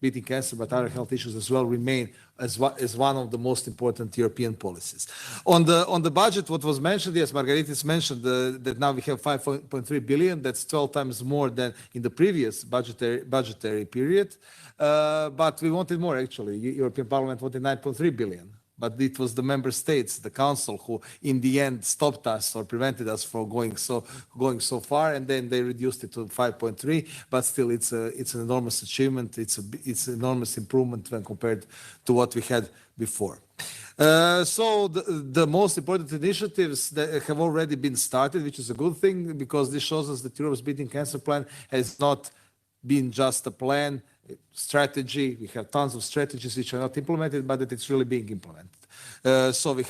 beating cancer, but other health issues as well, remain as one of the most important European policies. On the budget, what was mentioned, yes, Margaritis mentioned that now we have 5.3 billion. That's 12 times more than in the previous budgetary period. But we wanted more, actually. European Parliament wanted 9.3 billion. But it was the member states, the council, who in the end stopped us or prevented us from going so far, and then they reduced it to 5.3. But still, it's an enormous achievement. It's an enormous improvement when compared to what we had before. So the most important initiatives that have already been started, which is a good thing, because this shows us that Europe's Beating Cancer Plan has not been just a plan, strategy. We have tons of strategies which are not implemented, but that it's really being implemented. So we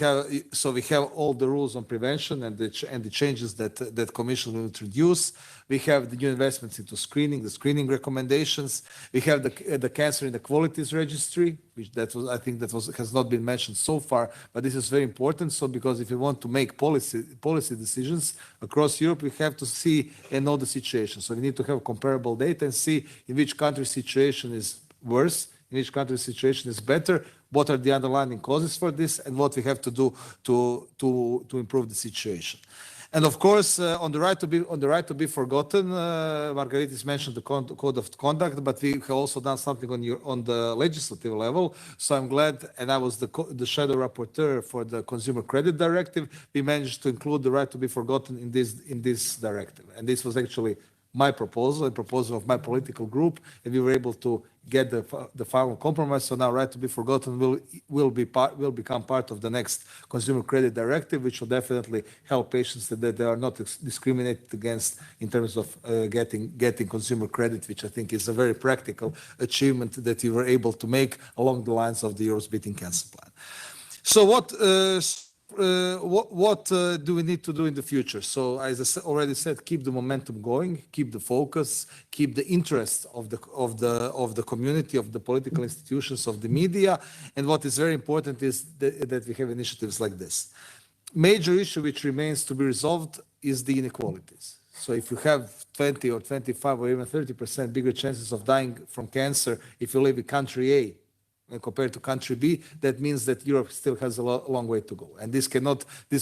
have all the rules on prevention and the changes that Commission will introduce. We have the new investments into screening, the screening recommendations. We have the cancer inequalities registry, which I think has not been mentioned so far, but this is very important. So because if you want to make policy decisions across Europe, we have to see and know the situation. So we need to have comparable data and see in which country situation is worse, in which country situation is better, what are the underlying causes for this, and what we have to do to improve the situation. And of course, on the right to be forgotten, Margaritis mentioned the code of conduct, but we have also done something on the legislative level. So I'm glad, and I was the shadow rapporteur for the Consumer Credit Directive. We managed to include the right to be forgotten in this directive, and this was actually my proposal, a proposal of my political group, and we were able to get the final compromise. So now right to be forgotten will become part of the next Consumer Credit Directive, which will definitely help patients that they are not discriminated against in terms of getting consumer credit, which I think is a very practical achievement that we were able to make along the lines of the Europe's Beating Cancer Plan. So what do we need to do in the future? So as I already said, keep the momentum going, keep the focus, keep the interest of the community, of the political institutions, of the media. And what is very important is that we have initiatives like this. Major issue which remains to be resolved is the inequalities. So if you have 20 or 25 or even 30% bigger chances of dying from cancer if you live in country A and compared to country B, that means that Europe still has a long way to go. And this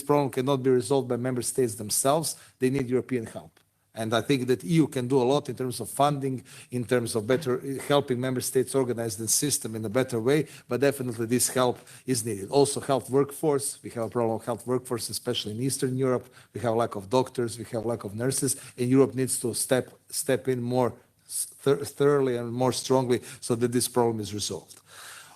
problem cannot be resolved by member states themselves. They need European help. And I think that EU can do a lot in terms of funding, in terms of better helping member states organize the system in a better way, but definitely this help is needed. Also, health workforce. We have a problem of health workforce, especially in Eastern Europe. We have lack of doctors, we have lack of nurses, and Europe needs to step in more thoroughly and more strongly so that this problem is resolved.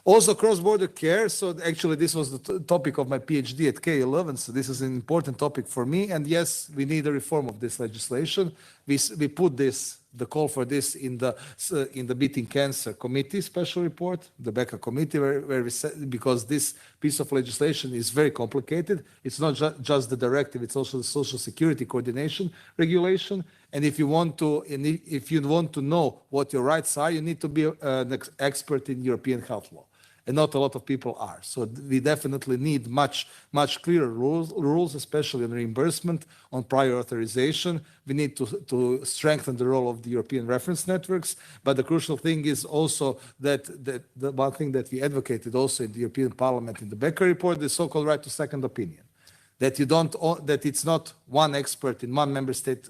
Also, cross-border care. So actually, this was the topic of my PhD at K11. So this is an important topic for me. And yes, we need a reform of this legislation. We put the call for this in the Beating Cancer Committee special report, the BECA committee, where we said, because this piece of legislation is very complicated. It's not just the directive; it's also the Social Security Coordination Regulation. And if you want to know what your rights are, you need to be an expert in European health law. and not a lot of people are. So we definitely need much clearer rules, especially on reimbursement, on prior authorization. We need to strengthen the role of the European reference networks. But the crucial thing is also that the one thing that we advocated also in the European Parliament in the Becker report, the so-called right to second opinion. That it's not one expert in one member state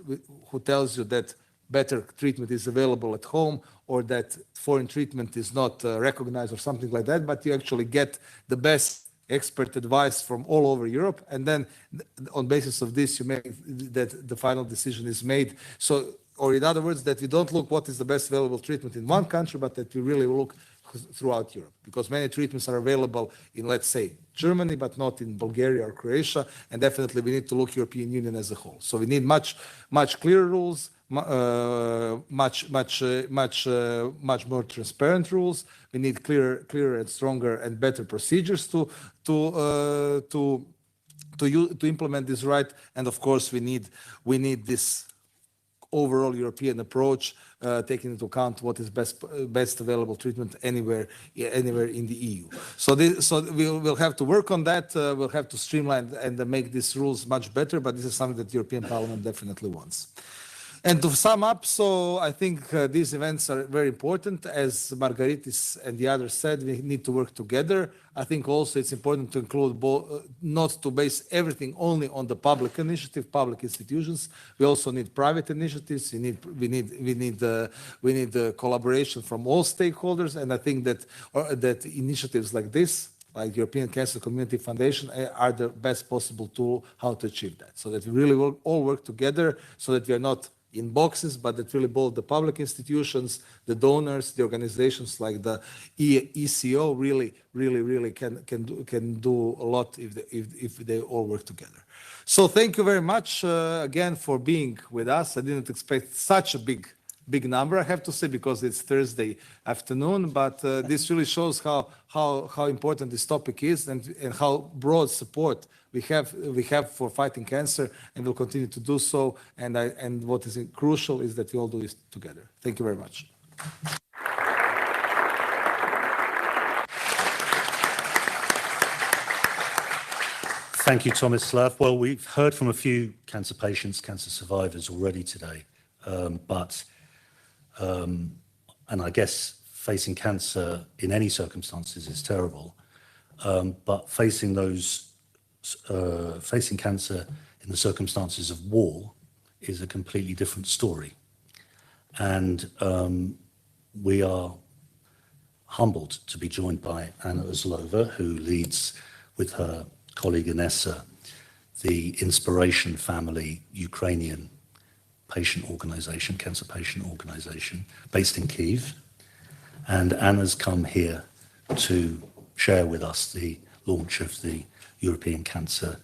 who tells you that better treatment is available at home or that foreign treatment is not recognized or something like that, but you actually get the best expert advice from all over Europe, and then on basis of this, you make that the final decision is made. So, or in other words, that we don't look what is the best available treatment in one country, but that we really look throughout Europe, because many treatments are available in, let's say, Germany, but not in Bulgaria or Croatia, and definitely we need to look European Union as a whole. So we need much clearer rules, much more transparent rules. We need clearer and stronger and better procedures to implement this right. And of course, we need this overall European approach, taking into account what is best available treatment anywhere in the EU. So we'll have to work on that. We'll have to streamline and make these rules much better. But this is something that the European Parliament definitely wants. And to sum up, so I think these events are very important. As Margaritis and the others said, we need to work together. I think also it's important to include not to base everything only on the public initiative, public institutions. We also need private initiatives. We need the collaboration from all stakeholders. And I think that initiatives like this, like European Cancer Community Foundation, are the best possible tool how to achieve that. So that we really will all work together, so that we are not in boxes, but that really both the public institutions, the donors, the organizations like the ECO really can do a lot if they all work together. So thank you very much again for being with us. I didn't expect such a big number, I have to say, because it's Thursday afternoon, but this really shows how important this topic is and how broad support we have for fighting cancer, and we'll continue to do so. And what is crucial is that we all do this together. Thank you very much. Thank you, Tomislav. Well, we've heard from a few cancer patients, cancer survivors already today, and I guess facing cancer in any circumstances is terrible, but facing cancer in the circumstances of war is a completely different story. And we are humbled to be joined by Anna Uzlova, who leads with her colleague Inessa the Inspiration Family Ukrainian patient organization, cancer patient organization, based in Kyiv. And Anna's come here to share with us the launch of the European Cancer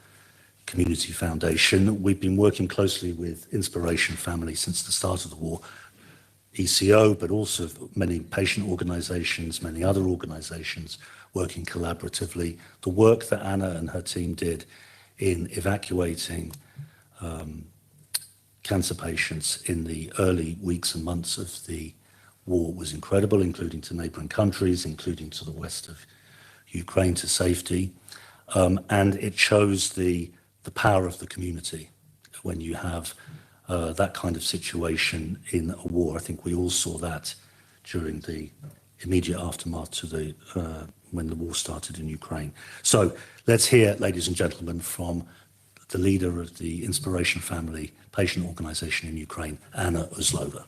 Community Foundation. We've been working closely with Inspiration Family since the start of the war, ECO, but also many patient organizations, many other organizations working collaboratively. The work that Anna and her team did in evacuating cancer patients in the early weeks and months of the war was incredible, including to neighboring countries, including to the west of Ukraine to safety. And it shows the power of the community when you have that kind of situation in a war. I think we all saw that during the immediate aftermath to when the war started in Ukraine. So let's hear, ladies and gentlemen, from the leader of the Inspiration Family patient organization in Ukraine, Anna Uzlova.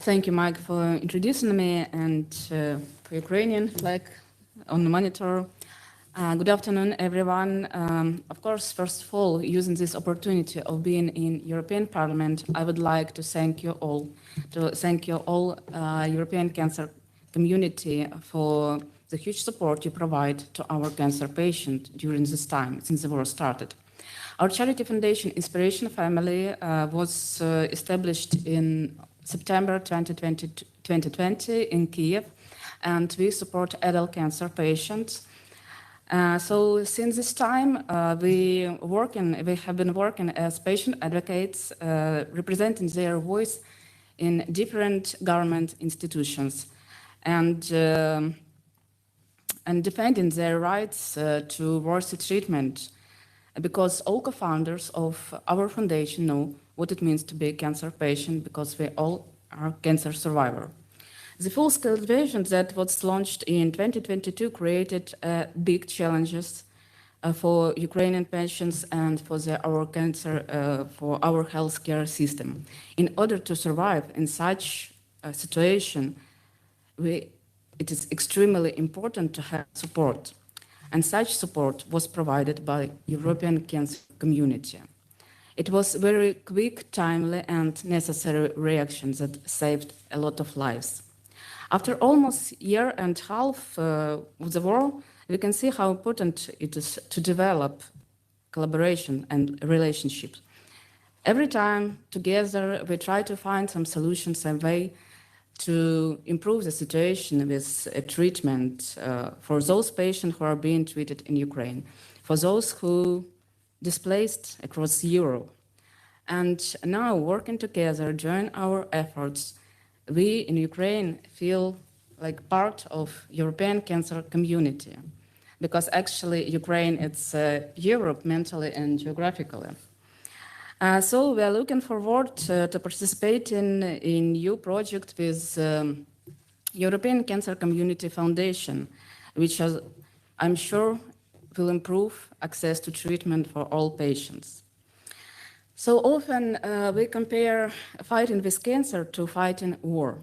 Thank you, Mike, for introducing me and for Ukrainian flag on the monitor. Good afternoon, everyone. Of course, first of all, using this opportunity of being in European Parliament, I would like to thank you all, European cancer community, for the huge support you provide to our cancer patients during this time, since the war started. Our charity foundation, Inspiration Family, was established in September 2020 in Kyiv, and we support adult cancer patients. So since this time, we have been working as patient advocates, representing their voice in different government institutions and defending their rights to worthy treatment, because all co-founders of our foundation know what it means to be a cancer patient, because we all are cancer survivors. The full-scale version that was launched in 2022 created big challenges for Ukrainian patients and for our healthcare system. In order to survive in such a situation, it is extremely important to have support, and such support was provided by European cancer community. It was very quick, timely, and necessary reaction that saved a lot of lives. After almost a year and a half of the war, we can see how important it is to develop collaboration and relationships. Every time together, we try to find some solutions and way to improve the situation with treatment for those patients who are being treated in Ukraine, for those who displaced across Europe. And now, working together, join our efforts, we in Ukraine feel like part of European cancer community, because actually Ukraine, it's Europe mentally and geographically. So we are looking forward to participate in a new project with European Cancer Community Foundation, which I'm sure will improve access to treatment for all patients. So often we compare fighting with cancer to fighting war.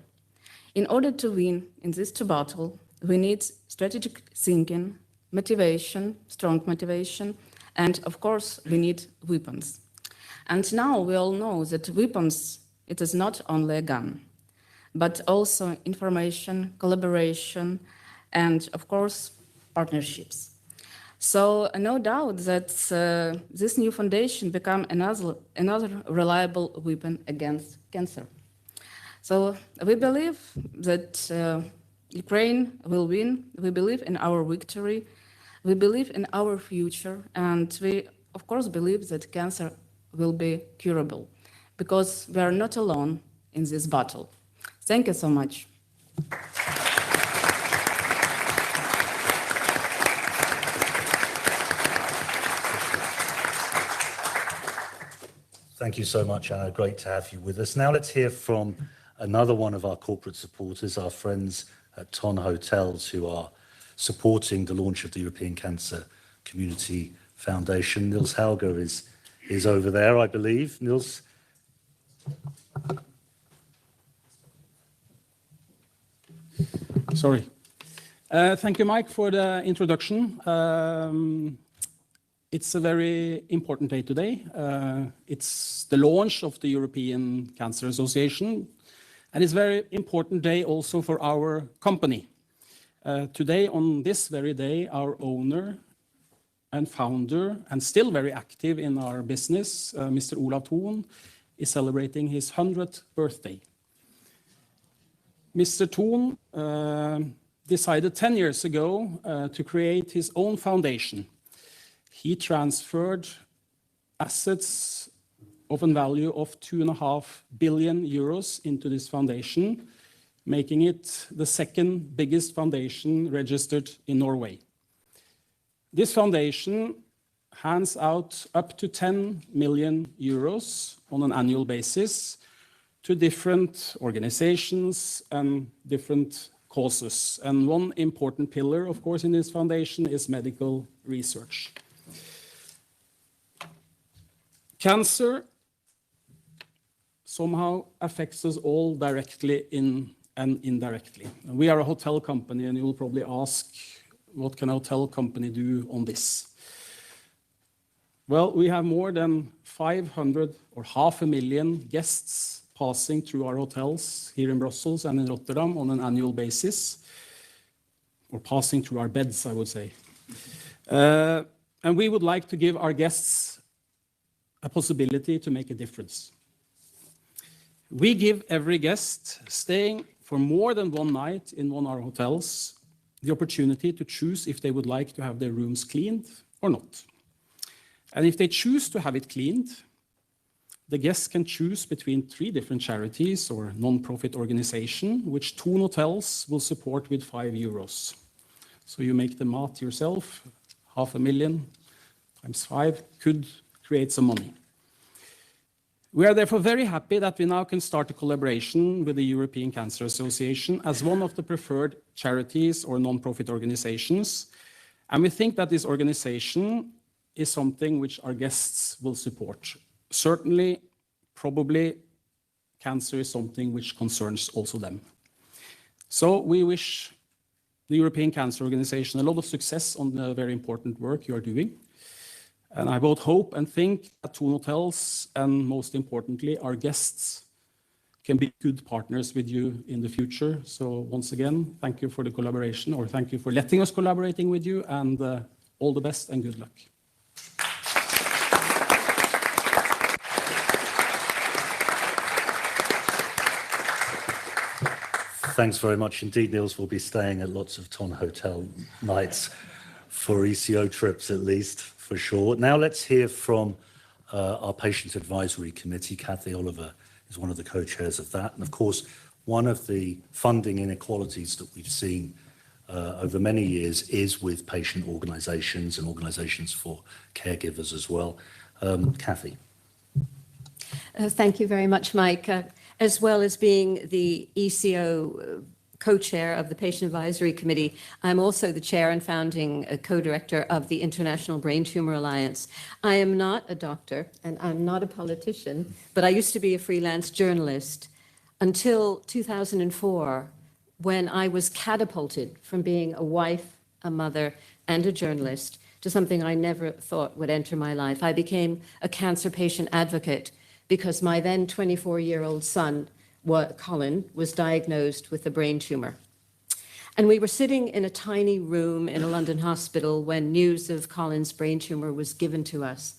In order to win in this battle, we need strategic thinking, motivation, strong motivation, and of course we need weapons. And now we all know that weapons, it is not only a gun, but also information, collaboration, and of course partnerships. So no doubt that this new foundation become another reliable weapon against cancer. So we believe that Ukraine will win. We believe in our victory. We believe in our future. And we, of course, believe that cancer will be curable, because we are not alone in this battle. Thank you so much. Thank you so much, Anna. Great to have you with us. Now let's hear from another one of our corporate supporters, our friends at Ton Hotels, who are supporting the launch of the European Cancer Community Foundation. Nils Helger is over there, I believe. Nils? Sorry. Thank you, Mike, for the introduction. It's a very important day today. It's the launch of the European Cancer Association, and it's a very important day also for our company. Today, on this very day, our owner and founder, and still very active in our business, Mr. Olav Thon, is celebrating his 100th birthday. Mr. Thon decided 10 years ago to create his own foundation. He transferred assets of a value of 2.5 billion euros into this foundation, making it the second biggest foundation registered in Norway. This foundation hands out up to 10 million euros on an annual basis to different organizations and different causes. And one important pillar, of course, in this foundation is medical research. Cancer somehow affects us all directly and indirectly. We are a hotel company, and you will probably ask, what can a hotel company do on this? Well, we have more than 500 or 500,000 guests passing through our hotels here in Brussels and in Rotterdam on an annual basis, or passing through our beds, I would say. And we would like to give our guests a possibility to make a difference. We give every guest staying for more than one night in one of our hotels the opportunity to choose if they would like to have their rooms cleaned or not. And if they choose to have it cleaned, the guests can choose between 3 different charities or non-profit organization, which Thon Hotels will support with €5. So you make the math yourself, 500,000 times 5 could create some money. We are therefore very happy that we now can start a collaboration with the European Cancer Association as one of the preferred charities or non-profit organizations. And we think that this organization is something which our guests will support. Certainly, probably, cancer is something which concerns also them. So we wish the European Cancer Organization a lot of success on the very important work you are doing. And I both hope and think that Thon Hotels, and most importantly, our guests, can be good partners with you in the future. So once again, thank you for the collaboration, or thank you for letting us collaborating with you, and all the best and good luck. Thanks very much indeed, Niels. We'll be staying at lots of Thon Hotel nights for ECO trips, at least, for sure. Now let's hear from our Patient Advisory Committee. Kathy Oliver is one of the co-chairs of that. And of course, one of the funding inequalities that we've seen over many years is with patient organizations and organizations for caregivers as well. Kathy. Thank you very much, Mike. As well as being the ECO co-chair of the Patient Advisory Committee, I'm also the chair and founding co-director of the International Brain Tumor Alliance. I am not a doctor and I'm not a politician, but I used to be a freelance journalist until 2004, when I was catapulted from being a wife, a mother, and a journalist to something I never thought would enter my life. I became a cancer patient advocate because my then 24-year-old son, Colin, was diagnosed with a brain tumor. And we were sitting in a tiny room in a London hospital when news of Colin's brain tumor was given to us.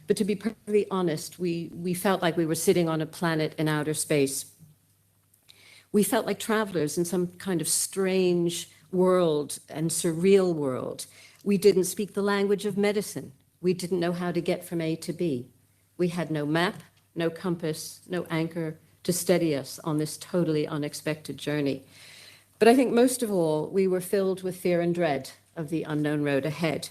But to be perfectly honest, we felt like we were sitting on a planet in outer space. We felt like travelers in some kind of strange world and surreal world. We didn't speak the language of medicine. We didn't know how to get from A to B. We had no map, no compass, no anchor to steady us on this totally unexpected journey. But I think most of all, we were filled with fear and dread of the unknown road ahead.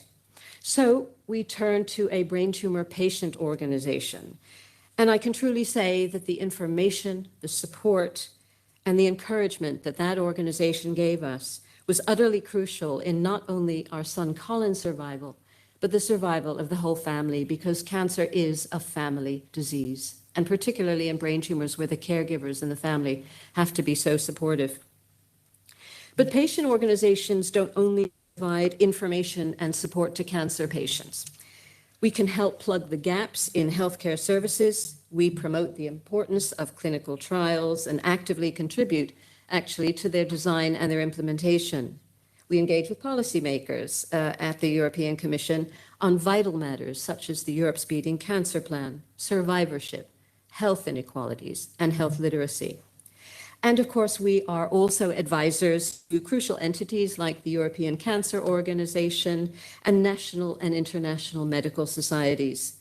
So we turned to a brain tumor patient organization. And I can truly say that the information, the support, and the encouragement that that organization gave us was utterly crucial in not only our son Colin's survival, but the survival of the whole family, because cancer is a family disease, and particularly in brain tumors where the caregivers and the family have to be so supportive. But patient organizations don't only provide information and support to cancer patients. We can help plug the gaps in healthcare services. We promote the importance of clinical trials and actively contribute, actually, to their design and their implementation. We engage with policymakers at the European Commission on vital matters such as the Europe Speeding Cancer Plan, survivorship, health inequalities, and health literacy. And of course, we are also advisors to crucial entities like the European Cancer Organization and national and international medical societies.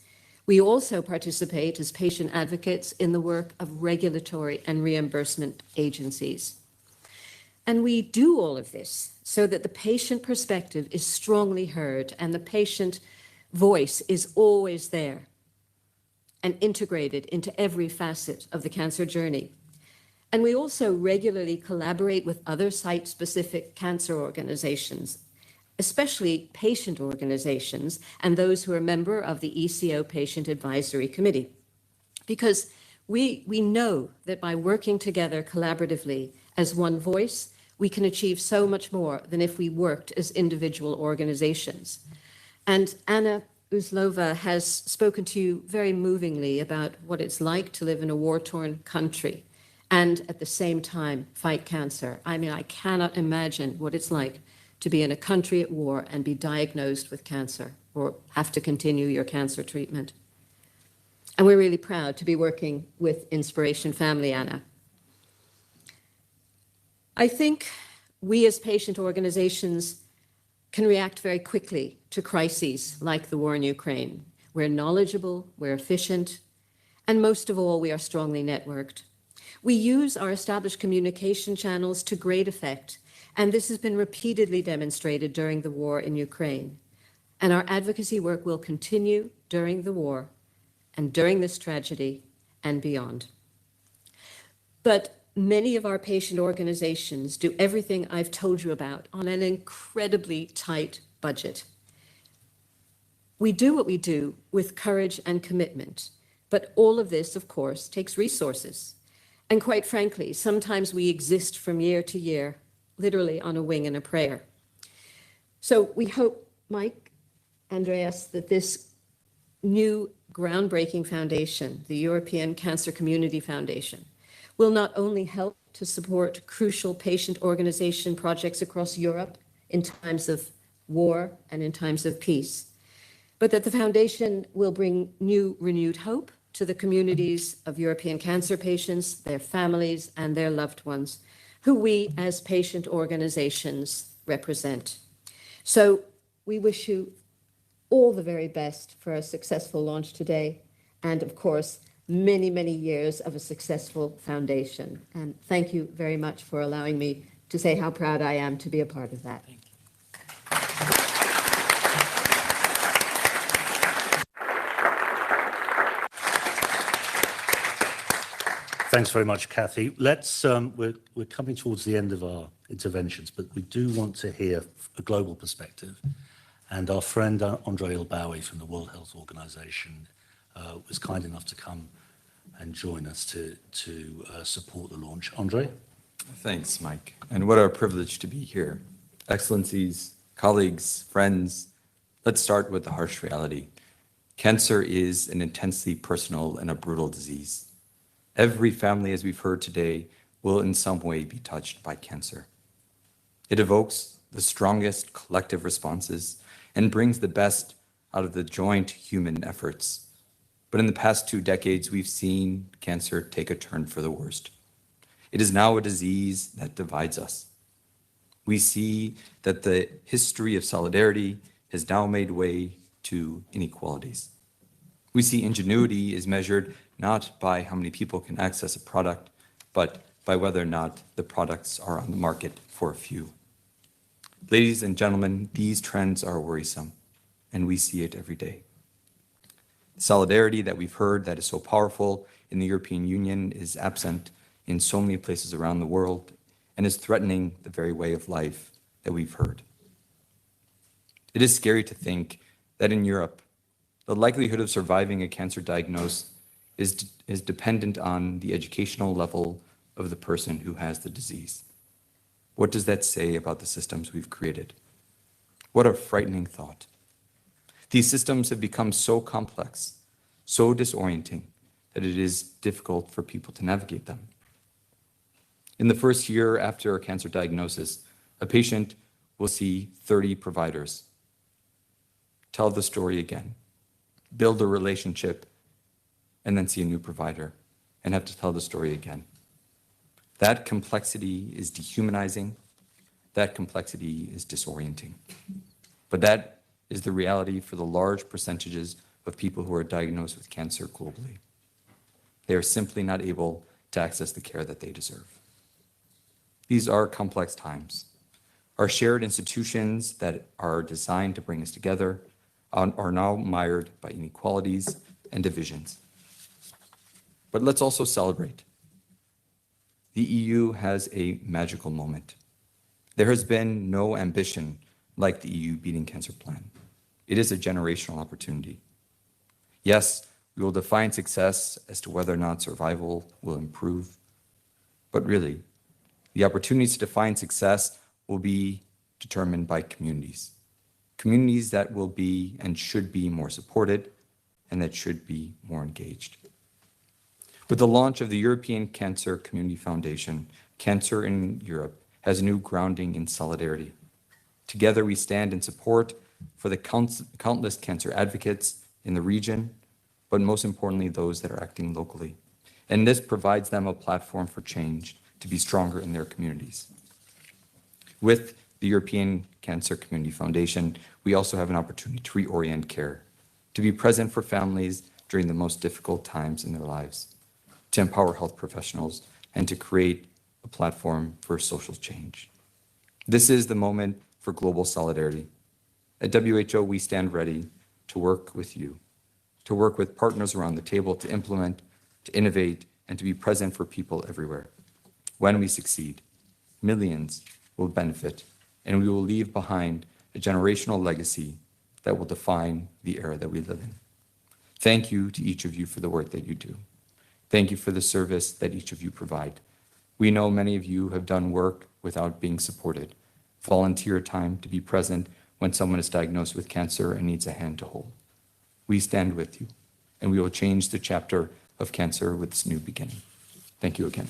We also participate as patient advocates in the work of regulatory and reimbursement agencies. And we do all of this so that the patient perspective is strongly heard and the patient voice is always there and integrated into every facet of the cancer journey. And we also regularly collaborate with other site-specific cancer organizations, especially patient organizations and those who are a member of the ECO Patient Advisory Committee. Because we know that by working together collaboratively as one voice, we can achieve so much more than if we worked as individual organizations. And Anna Uzlova has spoken to you very movingly about what it's like to live in a war-torn country and at the same time fight cancer. I mean, I cannot imagine what it's like to be in a country at war and be diagnosed with cancer or have to continue your cancer treatment. And we're really proud to be working with Inspiration Family, Anna. I think We as patient organizations can react very quickly to crises like the war in Ukraine. We're knowledgeable, we're efficient, and most of all, we are strongly networked. We use our established communication channels to great effect, and this has been repeatedly demonstrated during the war in Ukraine. And our advocacy work will continue during the war and during this tragedy and beyond. But many of our patient organizations do everything I've told you about on an incredibly tight budget. We do what we do with courage and commitment, but all of this, of course, takes resources. And quite frankly, sometimes we exist from year to year, literally on a wing and a prayer. So we hope, Mike, Andreas, that this new groundbreaking foundation, the European Cancer Community Foundation, will not only help to support crucial patient organization projects across Europe in times of war and in times of peace, but that the foundation will bring new, renewed hope to the communities of European cancer patients, their families, and their loved ones, who we as patient organizations represent. So we wish you all the very best for a successful launch today, and of course, many, many years of a successful foundation. And thank you very much for allowing me to say how proud I am to be a part of that. Thanks very much, Kathy. We're coming towards the end of our interventions, but we do want to hear a global perspective. And our friend Andre Ilbawi from the World Health Organization was kind enough to come and join us to support the launch. Andre? Thanks, Mike. And what a privilege to be here. Excellencies, colleagues, friends, let's start with the harsh reality. Cancer is an intensely personal and a brutal disease. Every family, as we've heard today, will in some way be touched by cancer. It evokes the strongest collective responses and brings the best out of the joint human efforts. But in the past 2 decades, we've seen cancer take a turn for the worst. It is now a disease that divides us. We see that the history of solidarity has now made way to inequalities. We see ingenuity is measured not by how many people can access a product, but by whether or not the products are on the market for a few. Ladies and gentlemen, these trends are worrisome, and we see it every day. Solidarity that we've heard that is so powerful in the European Union is absent in so many places around the world and is threatening the very way of life that we've heard. It is scary to think that in Europe, the likelihood of surviving a cancer diagnosis is dependent on the educational level of the person who has the disease. What does that say about the systems we've created? What a frightening thought. These systems have become so complex, so disorienting, that it is difficult for people to navigate them. In the first year after a cancer diagnosis, a patient will see 30 providers. Tell the story again, build a relationship, and then see a new provider and have to tell the story again. That complexity is dehumanizing. That complexity is disorienting. But that is the reality for the large percentages of people who are diagnosed with cancer globally. They are simply not able to access the care that they deserve. These are complex times. Our shared institutions that are designed to bring us together are now mired by inequalities and divisions. But let's also celebrate. The EU has a magical moment. There has been no ambition like the EU Beating Cancer Plan. It is a generational opportunity. Yes, we will define success as to whether or not survival will improve, but really, the opportunities to define success will be determined by communities. Communities that will be and should be more supported and that should be more engaged. With the launch of the European Cancer Community Foundation, cancer in Europe has a new grounding in solidarity. Together we stand in support for the countless cancer advocates in the region, but most importantly, those that are acting locally. And this provides them a platform for change to be stronger in their communities. With the European Cancer Community Foundation, we also have an opportunity to reorient care, to be present for families during the most difficult times in their lives, to empower health professionals, and to create a platform for social change. This is the moment for global solidarity. At WHO, we stand ready to work with you, to work with partners around the table to implement, to innovate, and to be present for people everywhere. When we succeed, millions will benefit, and we will leave behind a generational legacy that will define the era that we live in. Thank you to each of you for the work that you do. Thank you for the service that each of you provide. We know many of you have done work without being supported. Volunteer time to be present when someone is diagnosed with cancer and needs a hand to hold. We stand with you, and we will change the chapter of cancer with this new beginning. Thank you again.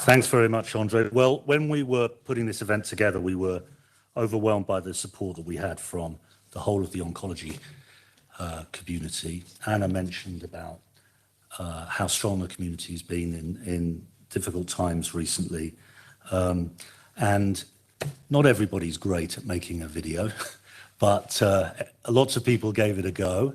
Thanks very much, Andre. Well, when we were putting this event together, we were overwhelmed by the support that we had from the whole of the oncology community. Anna mentioned about how strong the community's been in difficult times recently. And not everybody's great at making a video, but lots of people gave it a go.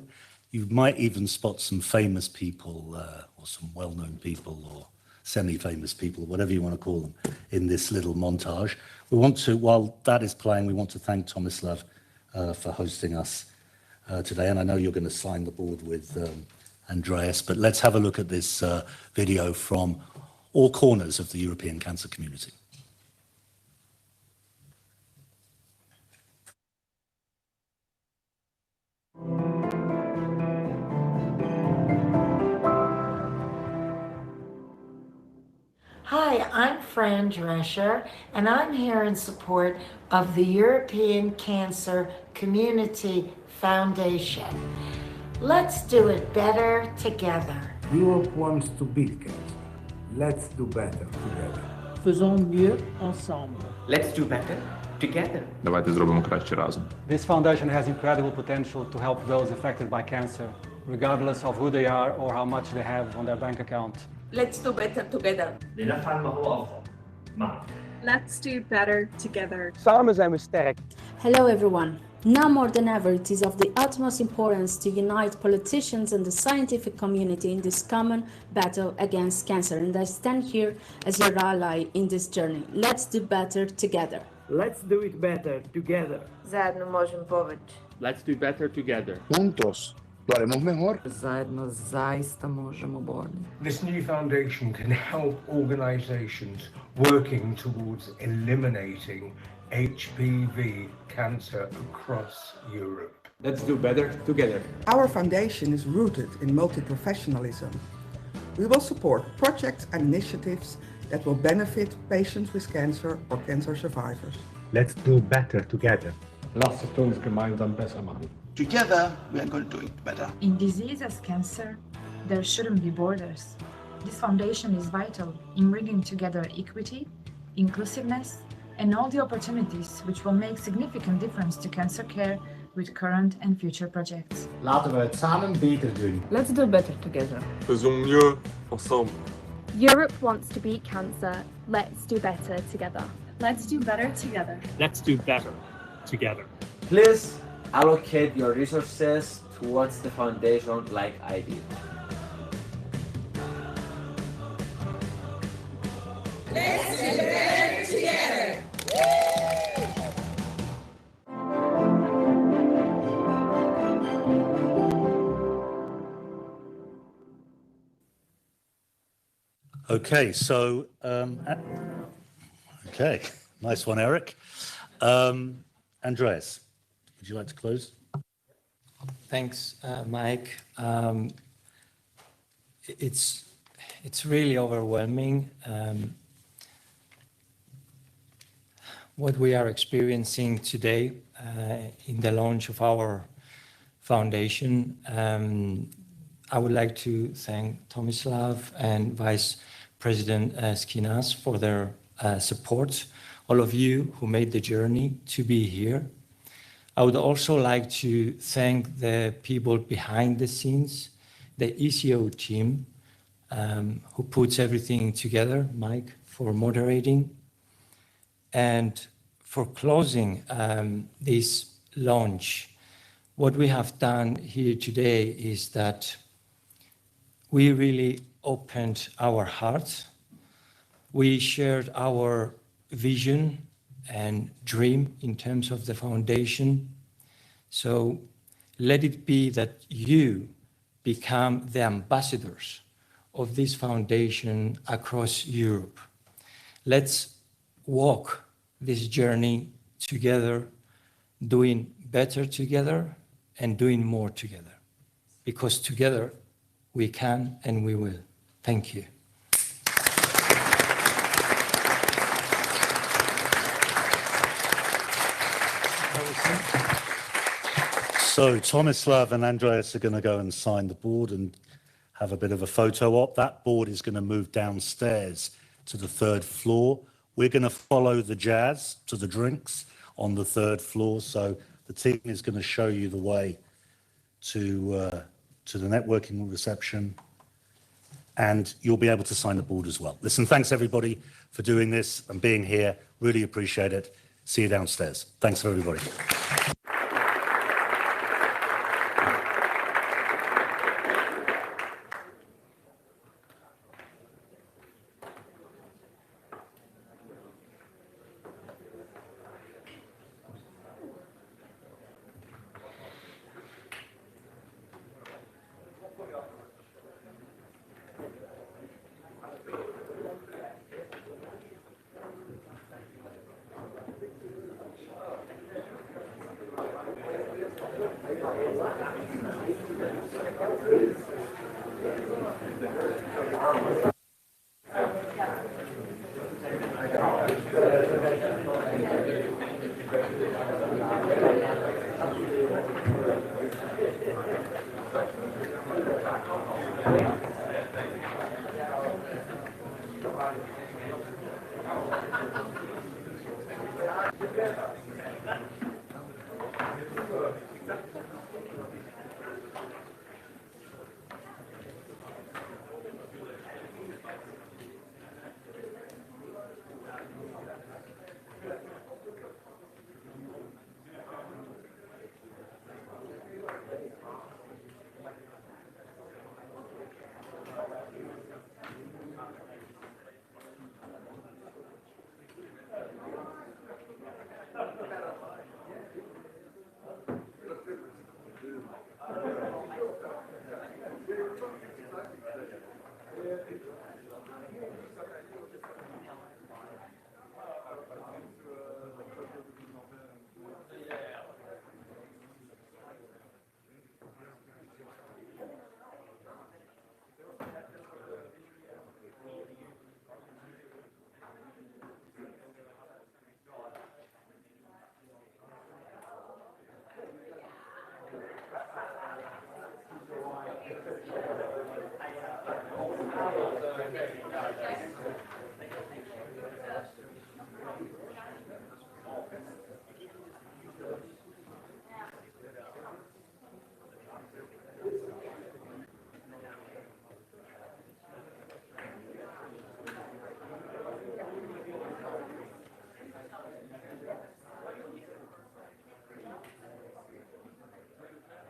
You might even spot some famous people or some well-known people or semi-famous people, whatever you want to call them, in this little montage. We want to, while that is playing, we want to thank Tomislav for hosting us today. And I know you're going to sign the board with Andreas, but let's have a look at this video from all corners of the European cancer community. Hi, I'm Fran Drescher, and I'm here in support of the European Cancer Community Foundation. Let's do it better together. Europe wants to beat cancer. Let's do better together. Faisons mieux ensemble. Let's do better together. Давайте зробимо краще разом. This foundation has incredible potential to help those affected by cancer, regardless of who they are or how much they have on their bank account. Let's do better together. Let's do better together. Samen zijn we sterk. Hello everyone. Now more than ever, it is of the utmost importance to unite politicians and the scientific community in this common battle against cancer. And I stand here as your ally in this journey. Let's do better together. Let's do it better together. Zajedno možemo poveći. Let's do better together. Juntos lo haremos mejor. Zajedno zaista možemo bolje. This new foundation can help organizations working towards eliminating HPV cancer across Europe. Let's do better together. Our foundation is rooted in multi-professionalism. We will support projects and initiatives that will benefit patients with cancer or cancer survivors. Let's do better together. Lasst uns gemeinsam besser machen. Together, we are going to do it better. In disease as cancer, there shouldn't be borders. This foundation is vital in bringing together equity, inclusiveness, and all the opportunities which will make significant difference to cancer care with current and future projects. Laten we het samen beter doen. Let's do better together. Faisons mieux ensemble. Europe wants to beat cancer. Let's do better together. Let's do better together. Let's do better together. Please allocate your resources towards the foundation like I did. Let's do better together. Okay, so, okay, nice one, Eric. Andreas, would you like to close? Thanks, Mike. It's really overwhelming what we are experiencing today in the launch of our foundation. I would like to thank Tomislav and Vice President Skinas for their support, all of you who made the journey to be here. I would also like to thank the people behind the scenes, the ECO team, who puts everything together, Mike, for moderating. And for closing this launch, what we have done here today is that we really opened our hearts. We shared our vision and dream in terms of the foundation. So let it be that you become the ambassadors of this foundation across Europe. Let's walk this journey together, doing better together and doing more together. Because together we can and we will. Thank you. So Tomislav and Andreas are going to go and sign the board and have a bit of a photo op. That board is going to move downstairs to the 3rd floor. We're going to follow the jazz to the drinks on the 3rd floor. So the team is going to show you the way to the networking reception, and you'll be able to sign the board as well. Listen, thanks everybody for doing this and being here. Really appreciate it. See you downstairs. Thanks everybody.